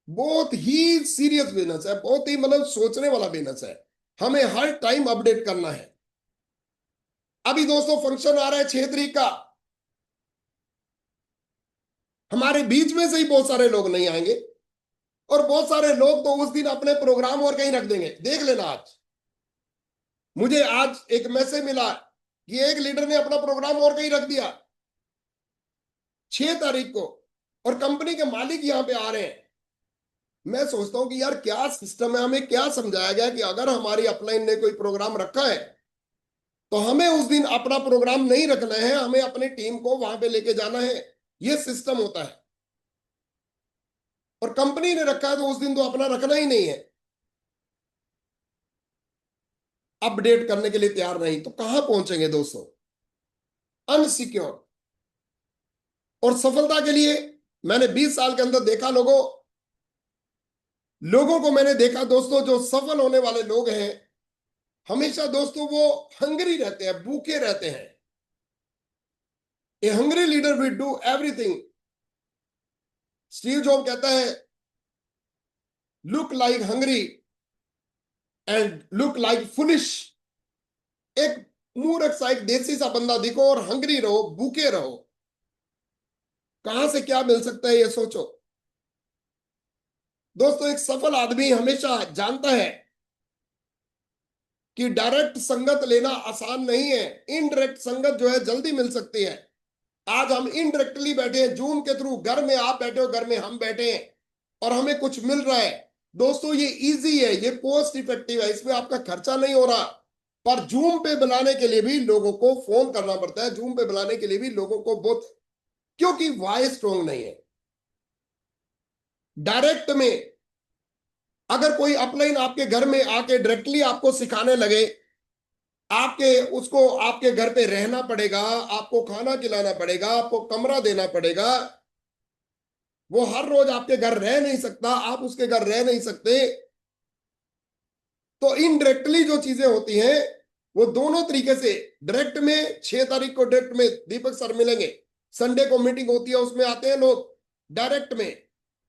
बहुत ही सीरियस बिजनेस है, बहुत ही मतलब सोचने वाला बिजनेस है। हमें हर टाइम अपडेट करना है। अभी दोस्तों फंक्शन आ रहा है 6 तारीख का, हमारे बीच में से ही बहुत सारे लोग नहीं आएंगे, और बहुत सारे लोग तो उस दिन अपने प्रोग्राम और कहीं रख देंगे। देख लेना, आज मुझे आज एक मैसेज मिला कि एक लीडर ने अपना प्रोग्राम और कहीं रख दिया 6 तारीख को, और कंपनी के मालिक यहां पे आ रहे हैं। मैं सोचता हूं कि यार क्या सिस्टम है, हमें क्या समझाया गया कि अगर हमारी अपलाइन ने कोई प्रोग्राम रखा है तो हमें उस दिन अपना प्रोग्राम नहीं रखना है, हमें अपनी टीम को वहां पे लेके जाना है। ये सिस्टम होता है। और कंपनी ने रखा है तो उस दिन तो अपना रखना ही नहीं है। अपडेट करने के लिए तैयार नहीं तो कहां पहुंचेंगे दोस्तों? अनसिक्योर। और सफलता के लिए मैंने 20 साल के अंदर देखा, लोगों को मैंने देखा दोस्तों, जो सफल होने वाले लोग हैं हमेशा दोस्तों वो हंग्री रहते हैं, भूखे रहते हैं। A hungry leader will do everything. Steve Jobs कहता है, look like hungry and look like foolish. एक मूर्ख सा, एक देसी सा बंदा दिखो और हंग्री रहो, भूखे रहो। कहां से क्या मिल सकता है ये सोचो। दोस्तों एक सफल आदमी हमेशा जानता है कि डायरेक्ट संगत लेना आसान नहीं है, इनडायरेक्ट संगत जो है जल्दी मिल सकती है। आज हम इनडायरेक्टली बैठे हैं जूम के थ्रू, घर में आप बैठे हो, घर में हम बैठे हैं, और हमें कुछ मिल रहा है। दोस्तों ये इजी है, ये कॉस्ट इफेक्टिव है, इसमें आपका खर्चा नहीं हो रहा। पर जूम पे बुलाने के लिए भी लोगों को फोन करना पड़ता है, जूम पे बुलाने के लिए भी लोगों को बहुत, क्योंकि वॉइस स्ट्रोंग नहीं है। डायरेक्ट में अगर कोई अपलाइन आपके घर में आके डायरेक्टली आपको सिखाने लगे, आपके उसको आपके घर पे रहना पड़ेगा, आपको खाना खिलाना पड़ेगा, आपको कमरा देना पड़ेगा। वो हर रोज आपके घर रह नहीं सकता, आप उसके घर रह नहीं सकते। तो इनडायरेक्टली जो चीजें होती हैं वो दोनों तरीके से, डायरेक्ट में 6 तारीख को डायरेक्ट में दीपक सर मिलेंगे, संडे को मीटिंग होती है उसमें आते हैं लोग डायरेक्ट में।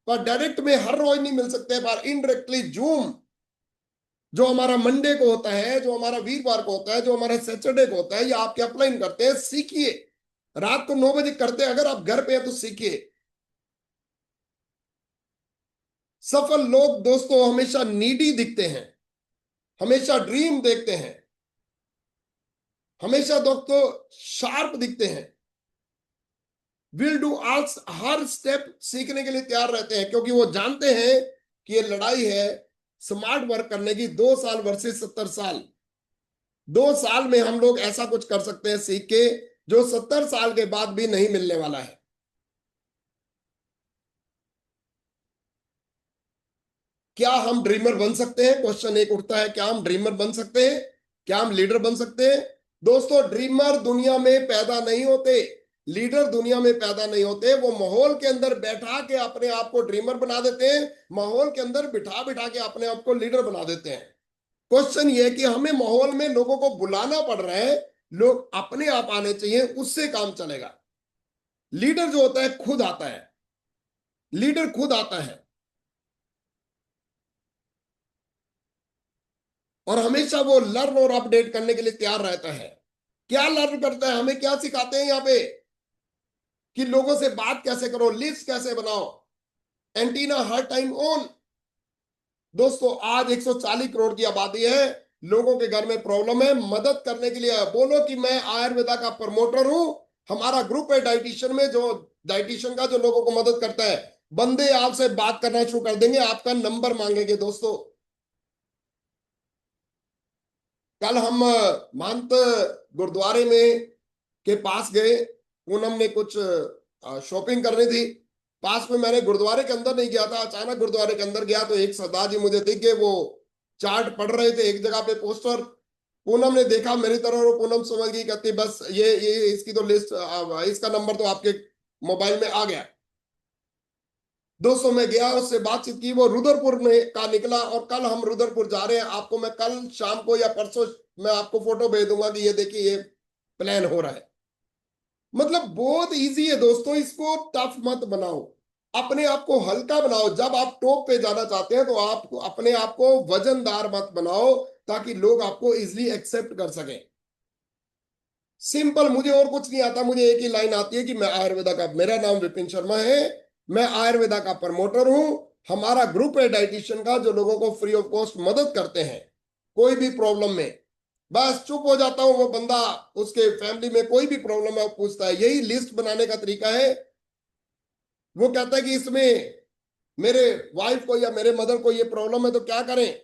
पर डायरेक्ट में हर रोज नहीं मिल सकते, पर इनडायरेक्टली जूम जो हमारा मंडे को होता है, जो हमारा वीरवार को होता है, जो हमारा सैटरडे को होता है, या आपके अपलाइन करते हैं, सीखिए। रात को 9 बजे करते हैं, अगर आप घर पे हैं तो सीखिए। सफल लोग दोस्तों हमेशा नीडी दिखते हैं, हमेशा ड्रीम देखते हैं, हमेशा दोस्तों शार्प दिखते हैं, विल डू आल्स, हर स्टेप सीखने के लिए तैयार रहते हैं, क्योंकि वो जानते हैं कि ये लड़ाई है स्मार्ट वर्क करने की। 2 साल वर्सेस 70 साल। 2 साल में हम लोग ऐसा कुछ कर सकते हैं सीख के, जो 70 साल के बाद भी नहीं मिलने वाला है। क्या हम ड्रीमर बन सकते हैं? क्वेश्चन एक उठता है, क्या हम ड्रीमर बन सकते हैं? क्या हम लीडर बन सकते हैं? दोस्तों ड्रीमर दुनिया में पैदा नहीं होते, लीडर दुनिया में पैदा नहीं होते। वो माहौल के अंदर बैठा के अपने आप को ड्रीमर बना देते हैं, माहौल के अंदर बिठा बिठा के अपने आप को लीडर बना देते हैं। क्वेश्चन ये है कि हमें माहौल में लोगों को बुलाना पड़ रहा है, लोग अपने आप आने चाहिए, उससे काम चलेगा। लीडर जो होता है खुद आता है, लीडर खुद आता है, और हमेशा वो लर्न और अपडेट करने के लिए तैयार रहता है। क्या लर्न करता है, हमें क्या सिखाते हैं यहाँ पे कि लोगों से बात कैसे करो, लिस्ट कैसे बनाओ, एंटीना हर टाइम ऑन। दोस्तों आज 140 करोड़ की आबादी है, लोगों के घर में प्रॉब्लम है, मदद करने के लिए बोलो कि मैं आयुर्वेदा का प्रमोटर हूं। हमारा ग्रुप है डाइटिशियन में, जो डाइटिशियन का जो लोगों को मदद करता है, बंदे आपसे बात करना शुरू कर देंगे, आपका नंबर मांगेंगे। दोस्तों कल हम महंत गुरुद्वारे में के पास गए, पूनम ने कुछ शॉपिंग करनी थी। पास में, मैंने गुरुद्वारे के अंदर नहीं गया था, अचानक गुरुद्वारे के अंदर गया तो एक सरदार जी मुझे दिख गए, वो चार्ट पढ़ रहे थे, एक जगह पे पोस्टर। पूनम ने देखा मेरी तरफ और पूनम समझ गई, कहती बस ये इसकी तो लिस्ट, इसका नंबर तो आपके मोबाइल में आ गया। दोस्तों मैं गया, उससे बातचीत की, वो रुद्रपुर में का निकला, और कल हम रुद्रपुर जा रहे हैं। आपको मैं कल शाम को या परसों मैं आपको फोटो भेज दूंगा कि ये देखिए ये प्लान हो रहा है। मतलब बहुत इजी है दोस्तों, इसको टफ मत बनाओ, अपने आप को हल्का बनाओ। जब आप टॉप पे जाना चाहते हैं तो आप अपने आप को वजनदार मत बनाओ, ताकि लोग आपको इजिली एक्सेप्ट कर सकें। सिंपल, मुझे और कुछ नहीं आता, मुझे एक ही लाइन आती है कि मैं आयुर्वेदा का, मेरा नाम विपिन शर्मा है, मैं आयुर्वेदा का प्रमोटर हूं। हमारा ग्रुप है डाइटिशियन का, जो लोगों को फ्री ऑफ कॉस्ट मदद करते हैं कोई भी प्रॉब्लम में। बस चुप हो जाता हूं, वो बंदा, उसके फैमिली में कोई भी प्रॉब्लम है वो पूछता है। यही लिस्ट बनाने का तरीका है। वो कहता है कि इसमें मेरे वाइफ को या मेरे मदर को ये प्रॉब्लम है तो क्या करें।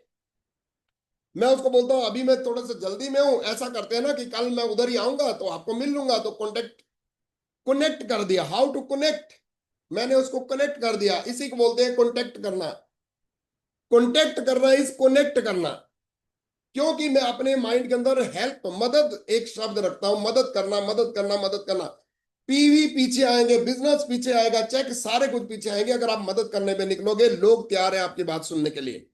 मैं उसको बोलता हूँ अभी मैं थोड़ा सा जल्दी में हूं, ऐसा करते हैं ना कि कल मैं उधर ही आऊंगा तो आपको मिल लूंगा। तो कॉन्टेक्ट, कनेक्ट कर दिया। हाउ टू कनेक्ट, मैंने उसको कनेक्ट कर दिया। इसी को बोलते हैं कॉन्टेक्ट करना। कॉन्टेक्ट करना इज कनेक्ट करना। क्योंकि मैं अपने माइंड के अंदर हेल्प, मदद एक शब्द रखता हूं, मदद करना, मदद करना, मदद करना। पीवी पीछे आएंगे, बिजनेस पीछे आएगा, चेक सारे कुछ पीछे आएंगे। अगर आप मदद करने पे निकलोगे, लोग तैयार है आपकी बात सुनने के लिए।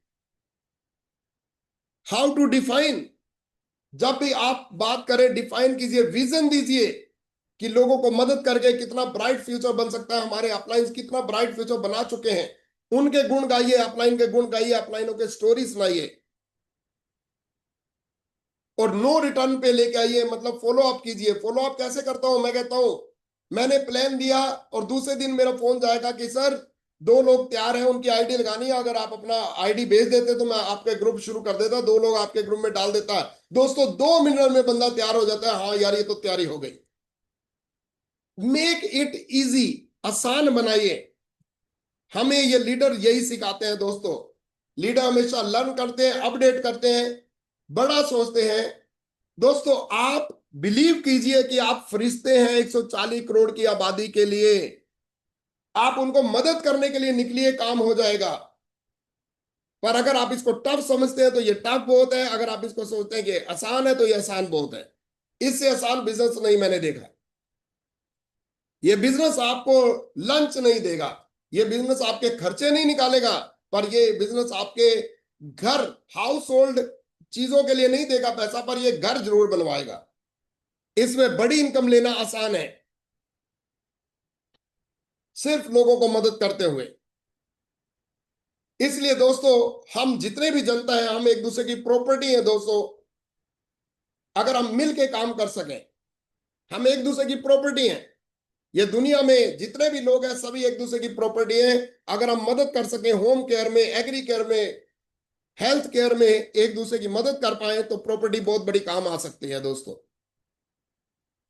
हाउ टू डिफाइन, जब भी आप बात करें डिफाइन कीजिए, विजन दीजिए कि लोगों को मदद करके कितना ब्राइट फ्यूचर बन सकता है। हमारे अपलाइन कितना ब्राइट फ्यूचर बना चुके हैं, उनके गुण गाइए, अपलाइन के गुण गाइए, अपलाइनों के स्टोरी सुनाइए, और नो रिटर्न पे लेके आइए। मतलब फॉलो अप कीजिए। फॉलो अप कैसे करता हूं, मैं कहता हूं मैंने प्लान दिया और दूसरे दिन मेरा फोन जाएगा कि सर दो लोग तैयार हैं, उनकी आईडी लगानी है, अगर आप अपना आईडी भेज देते तो मैं आपके ग्रुप शुरू कर देता, दो लोग आपके ग्रुप में डाल देता। दोस्तों 2 मिनट में बंदा तैयार हो जाता है, हाँ यार ये तो तैयारी हो गई। मेक इट इजी, आसान बनाइए। हमें ये लीडर यही सिखाते हैं दोस्तों। लीडर हमेशा लर्न करते हैं, अपडेट करते हैं, बड़ा सोचते हैं। दोस्तों आप बिलीव कीजिए कि आप फरिश्ते हैं 140 करोड़ की आबादी के लिए। आप उनको मदद करने के लिए निकलिए, काम हो जाएगा। पर अगर आप इसको टफ समझते हैं तो ये टफ बहुत है, अगर आप इसको सोचते हैं कि आसान है तो ये आसान बहुत है। इससे आसान बिजनेस नहीं मैंने देखा। ये बिजनेस आपको लंच नहीं देगा, ये बिजनेस आपके खर्चे नहीं निकालेगा, पर ये बिजनेस आपके घर, हाउस होल्ड चीजों के लिए नहीं देगा पैसा, पर ये घर जरूर बनवाएगा। इसमें बड़ी इनकम लेना आसान है, सिर्फ लोगों को मदद करते हुए। इसलिए दोस्तों हम जितने भी जनता है, हम एक दूसरे की प्रॉपर्टी है दोस्तों। अगर हम मिल के काम कर सकें, हम एक दूसरे की प्रॉपर्टी हैं। ये दुनिया में जितने भी लोग हैं सभी एक दूसरे की प्रॉपर्टी हैं। अगर हम मदद कर सकें, होम केयर में, एग्री केयर में, हेल्थ केयर में एक दूसरे की मदद कर पाए, तो प्रॉपर्टी बहुत बड़ी काम आ सकती है दोस्तों।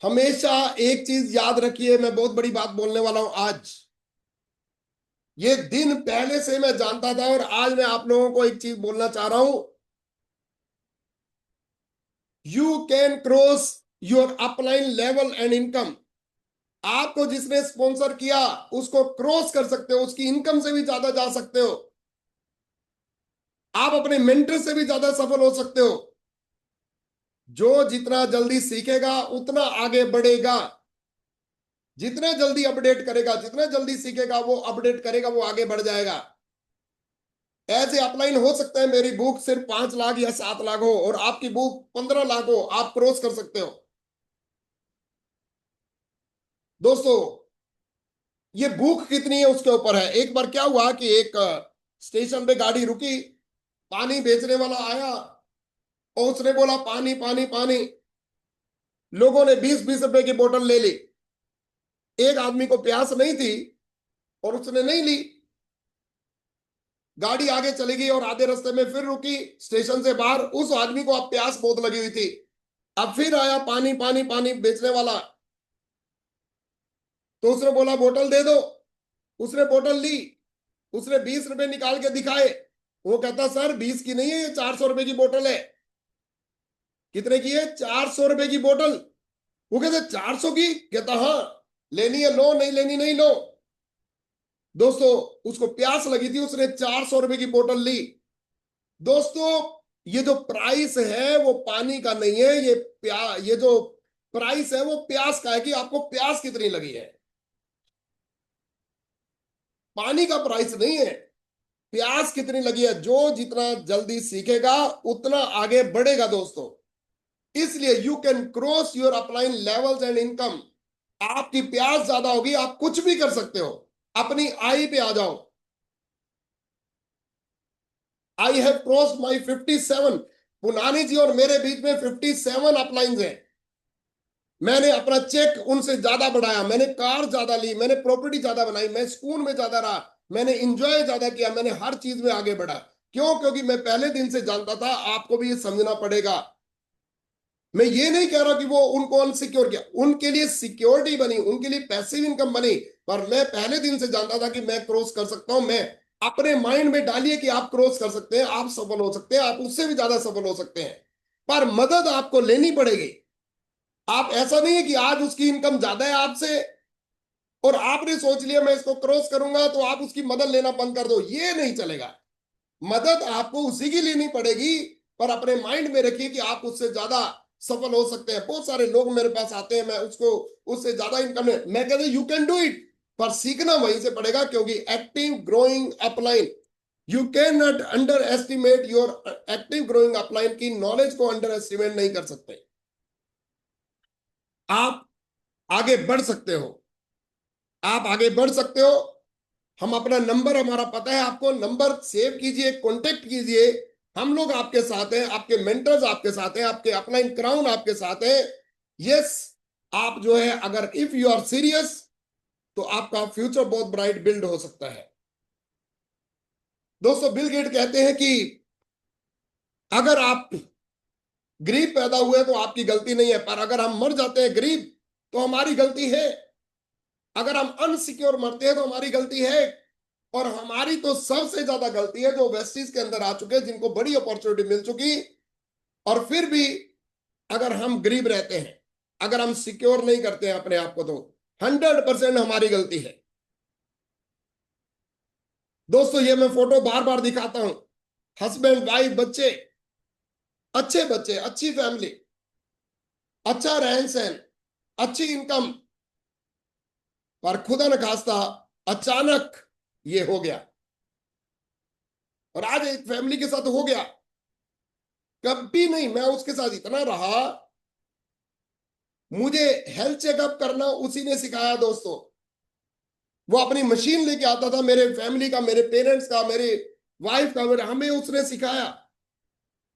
हमेशा एक चीज याद रखिए, मैं बहुत बड़ी बात बोलने वाला हूं आज। ये दिन पहले से मैं जानता था, और आज मैं आप लोगों को एक चीज बोलना चाह रहा हूं। You can cross your upline level and income. आपको जिसने स्पॉन्सर किया उसको क्रॉस कर सकते हो, उसकी इनकम से भी ज्यादा जा सकते हो। आप अपने मेंटर से भी ज्यादा सफल हो सकते हो। जो जितना जल्दी सीखेगा उतना आगे बढ़ेगा। जितना जल्दी अपडेट करेगा, जितना जल्दी सीखेगा, वो अपडेट करेगा, वो आगे बढ़ जाएगा। ऐसे अपलाइन हो सकता है मेरी बुक सिर्फ 5 लाख या 7 लाख हो, और आपकी बुक 15 लाख हो, आप क्रॉस कर सकते हो। दोस्तों ये भूख कितनी है उसके ऊपर है। एक बार क्या हुआ कि एक स्टेशन पे गाड़ी रुकी, पानी बेचने वाला आया और उसने बोला पानी पानी पानी। लोगों ने 20-20 रुपए की बोतल ले ली। एक आदमी को प्यास नहीं थी और उसने नहीं ली। गाड़ी आगे चली गई और आधे रास्ते में फिर रुकी स्टेशन से बाहर। उस आदमी को अब प्यास बहुत लगी हुई थी। अब फिर आया पानी पानी पानी बेचने वाला, तो उसने बोला बोतल दे दो। उसने बोतल ली, उसने 20 रुपए निकाल के दिखाए। वो कहता सर 20 की नहीं है, ये 400 रुपए की बोतल है। कितने की है? 400 रुपए की बोतल। वो कहते 400 की? कहता हाँ, लेनी है लो, नहीं लेनी नहीं लो। दोस्तों उसको प्यास लगी थी, उसने 400 रुपए की बोतल ली। दोस्तों ये जो प्राइस है वो पानी का नहीं है, ये जो प्राइस है वो प्यास का है, कि आपको प्यास कितनी लगी है। पानी का प्राइस नहीं है, प्यास कितनी लगी है। जो जितना जल्दी सीखेगा उतना आगे बढ़ेगा दोस्तों। इसलिए you can cross your upline levels and income. आपकी प्यास ज्यादा होगी, आप कुछ भी कर सकते हो। अपनी आई पे आ जाओ। आई हैव क्रॉस्ड माई 57। पुनानी जी और मेरे बीच में 57 अपलाइंस है। मैंने अपना चेक उनसे ज्यादा बढ़ाया, मैंने कार ज्यादा ली, मैंने प्रॉपर्टी ज्यादा बनाई, मैं स्कूल में ज्यादा रहा, मैंने इंजॉय ज्यादा किया, मैंने हर चीज में आगे बढ़ा। क्यों? क्योंकि मैं पहले दिन से जानता था। आपको भी ये समझना पड़ेगा। मैं ये नहीं कह रहा कि वो उनको अनसिक्योर किया, उनके लिए सिक्योरिटी बनी, उनके लिए पैसिव इनकम बनी, पर मैं पहले दिन से जानता था कि मैं क्रॉस कर सकता हूं। मैं अपने माइंड में डालिए कि आप क्रॉस कर सकते हैं, आप सफल हो सकते हैं, आप उससे भी ज्यादा सफल हो सकते हैं, पर मदद आपको लेनी पड़ेगी। आप ऐसा नहीं है कि आज उसकी इनकम ज्यादा है आपसे और आपने सोच लिया मैं इसको क्रॉस करूंगा तो आप उसकी मदद लेना बंद कर दो, ये नहीं चलेगा। मदद आपको उसी की लेनी पड़ेगी, पर अपने माइंड में रखिए कि आप उससे ज्यादा सफल हो सकते हैं। बहुत सारे लोग मेरे पास आते हैं, मैं उसको उससे ज्यादा इनकम है, मैं कहता हूं यू कैन डू इट, पर सीखना वहीं से पड़ेगा। क्योंकि active growing upline, you can not under estimate your active growing upline की नॉलेज को अंडर एस्टिमेट नहीं कर सकते। आप आगे बढ़ सकते हो, आप आगे बढ़ सकते हो। हम अपना नंबर, हमारा पता है आपको, नंबर सेव कीजिए, कांटेक्ट कीजिए। हम लोग आपके साथ हैं, आपके मेंटर्स आपके साथ हैं, आपके अपलाइन क्राउन आपके साथ हैं। यस, आप जो है अगर इफ यू आर सीरियस तो आपका फ्यूचर बहुत ब्राइट बिल्ड हो सकता है। दोस्तों, बिल गेट कहते हैं कि अगर आप गरीब पैदा हुए तो आपकी गलती नहीं है, पर अगर हम मर जाते हैं गरीब तो हमारी गलती है। अगर हम अनसिक्योर मरते हैं तो हमारी गलती है। और हमारी तो सबसे ज्यादा गलती है जो वेस्टीज के अंदर आ चुके, जिनको बड़ी अपॉर्चुनिटी मिल चुकी, और फिर भी अगर हम गरीब रहते हैं, अगर हम सिक्योर नहीं करते हैं अपने आप को, तो 100% हमारी गलती है। दोस्तों, ये मैं फोटो बार बार दिखाता हूं। हस्बैंड, वाइफ, बच्चे, अच्छे बच्चे, अच्छी फैमिली, अच्छा रहन सहन, अच्छी इनकम, पर खुदा न खास्ता अचानक ये हो गया। और आज एक फैमिली के साथ हो गया। कभी नहीं, मैं उसके साथ इतना रहा, मुझे हेल्थ चेकअप करना उसी ने सिखाया दोस्तों। वो अपनी मशीन लेके आता था, मेरे फैमिली का, मेरे पेरेंट्स का, मेरे वाइफ का, मेरे, हमें उसने सिखाया।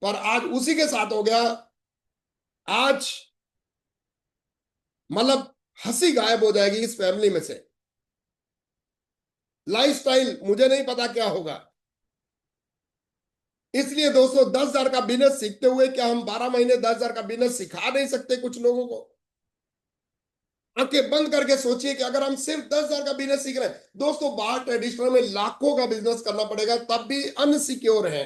पर आज उसी के साथ हो गया। आज मतलब हंसी गायब हो जाएगी इस फैमिली में से। लाइफस्टाइल मुझे नहीं पता क्या होगा। इसलिए दोस्तों, 10,000 का बिजनेस सीखते हुए क्या हम 12 महीने 10,000 का बिजनेस सिखा नहीं सकते कुछ लोगों को? आंखें बंद करके सोचिए कि अगर हम सिर्फ 10,000 का बिजनेस सीख रहे हैं, दोस्तों बाहर ट्रेडिशनल में लाखों का बिजनेस करना पड़ेगा, तब भी अनसिक्योर है।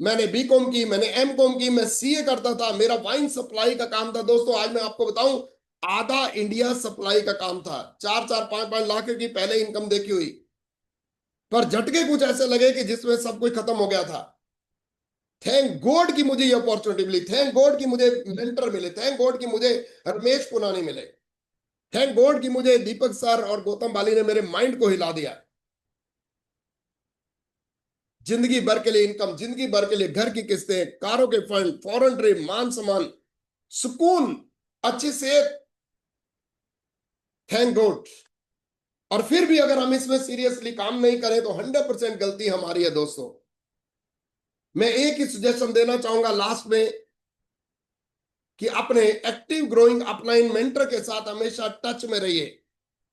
मैंने बीकॉम की, मैंने एमकॉम की, मैं सीए करता था, मेरा वाइन सप्लाई का काम था। दोस्तों, आज मैं आपको बताऊं, आधा इंडिया सप्लाई का काम था। 4-4, 5-5 लाख की पहले इनकम देखी हुई, पर झटके कुछ ऐसे लगे कि जिसमें सब कुछ खत्म हो गया था। थैंक गॉड कि मुझे ये अपॉर्चुनिटी मिली, थैंक गॉड कि मुझे मेंटर मिले, थैंक गॉड कि मुझे रमेश पुनानी मिले, थैंक गॉड कि मुझे दीपक सर और गौतम बाली ने मेरे माइंड को हिला दिया। जिंदगी भर के लिए इनकम, जिंदगी भर के लिए घर की किस्तें, कारों के फंड, फॉरेन ट्रिप, मान सम्मान, सुकून, अच्छी सेहत, थैंक गॉड। और फिर भी अगर हम इसमें सीरियसली काम नहीं करें तो 100% गलती हमारी है दोस्तों। मैं एक ही सजेशन देना चाहूंगा लास्ट में कि अपने एक्टिव ग्रोइंग अपलाइन मेंटर के साथ हमेशा टच में रहिए।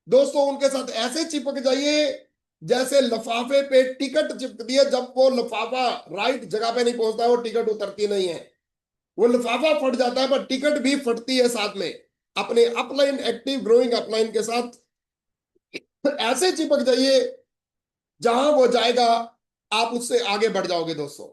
दोस्तों, उनके साथ ऐसे चिपक जाइए जैसे लफाफे पे टिकट चिपक दिए, जब वो लफाफा राइट जगह पे नहीं पहुंचता वो टिकट उतरती नहीं है। वो लिफाफा फट जाता है पर टिकट भी फटती है साथ में। अपने अपलाइन, एक्टिव ग्रोइंग अपलाइन के साथ ऐसे चिपक जाइए, जहां वो जाएगा आप उससे आगे बढ़ जाओगे दोस्तों।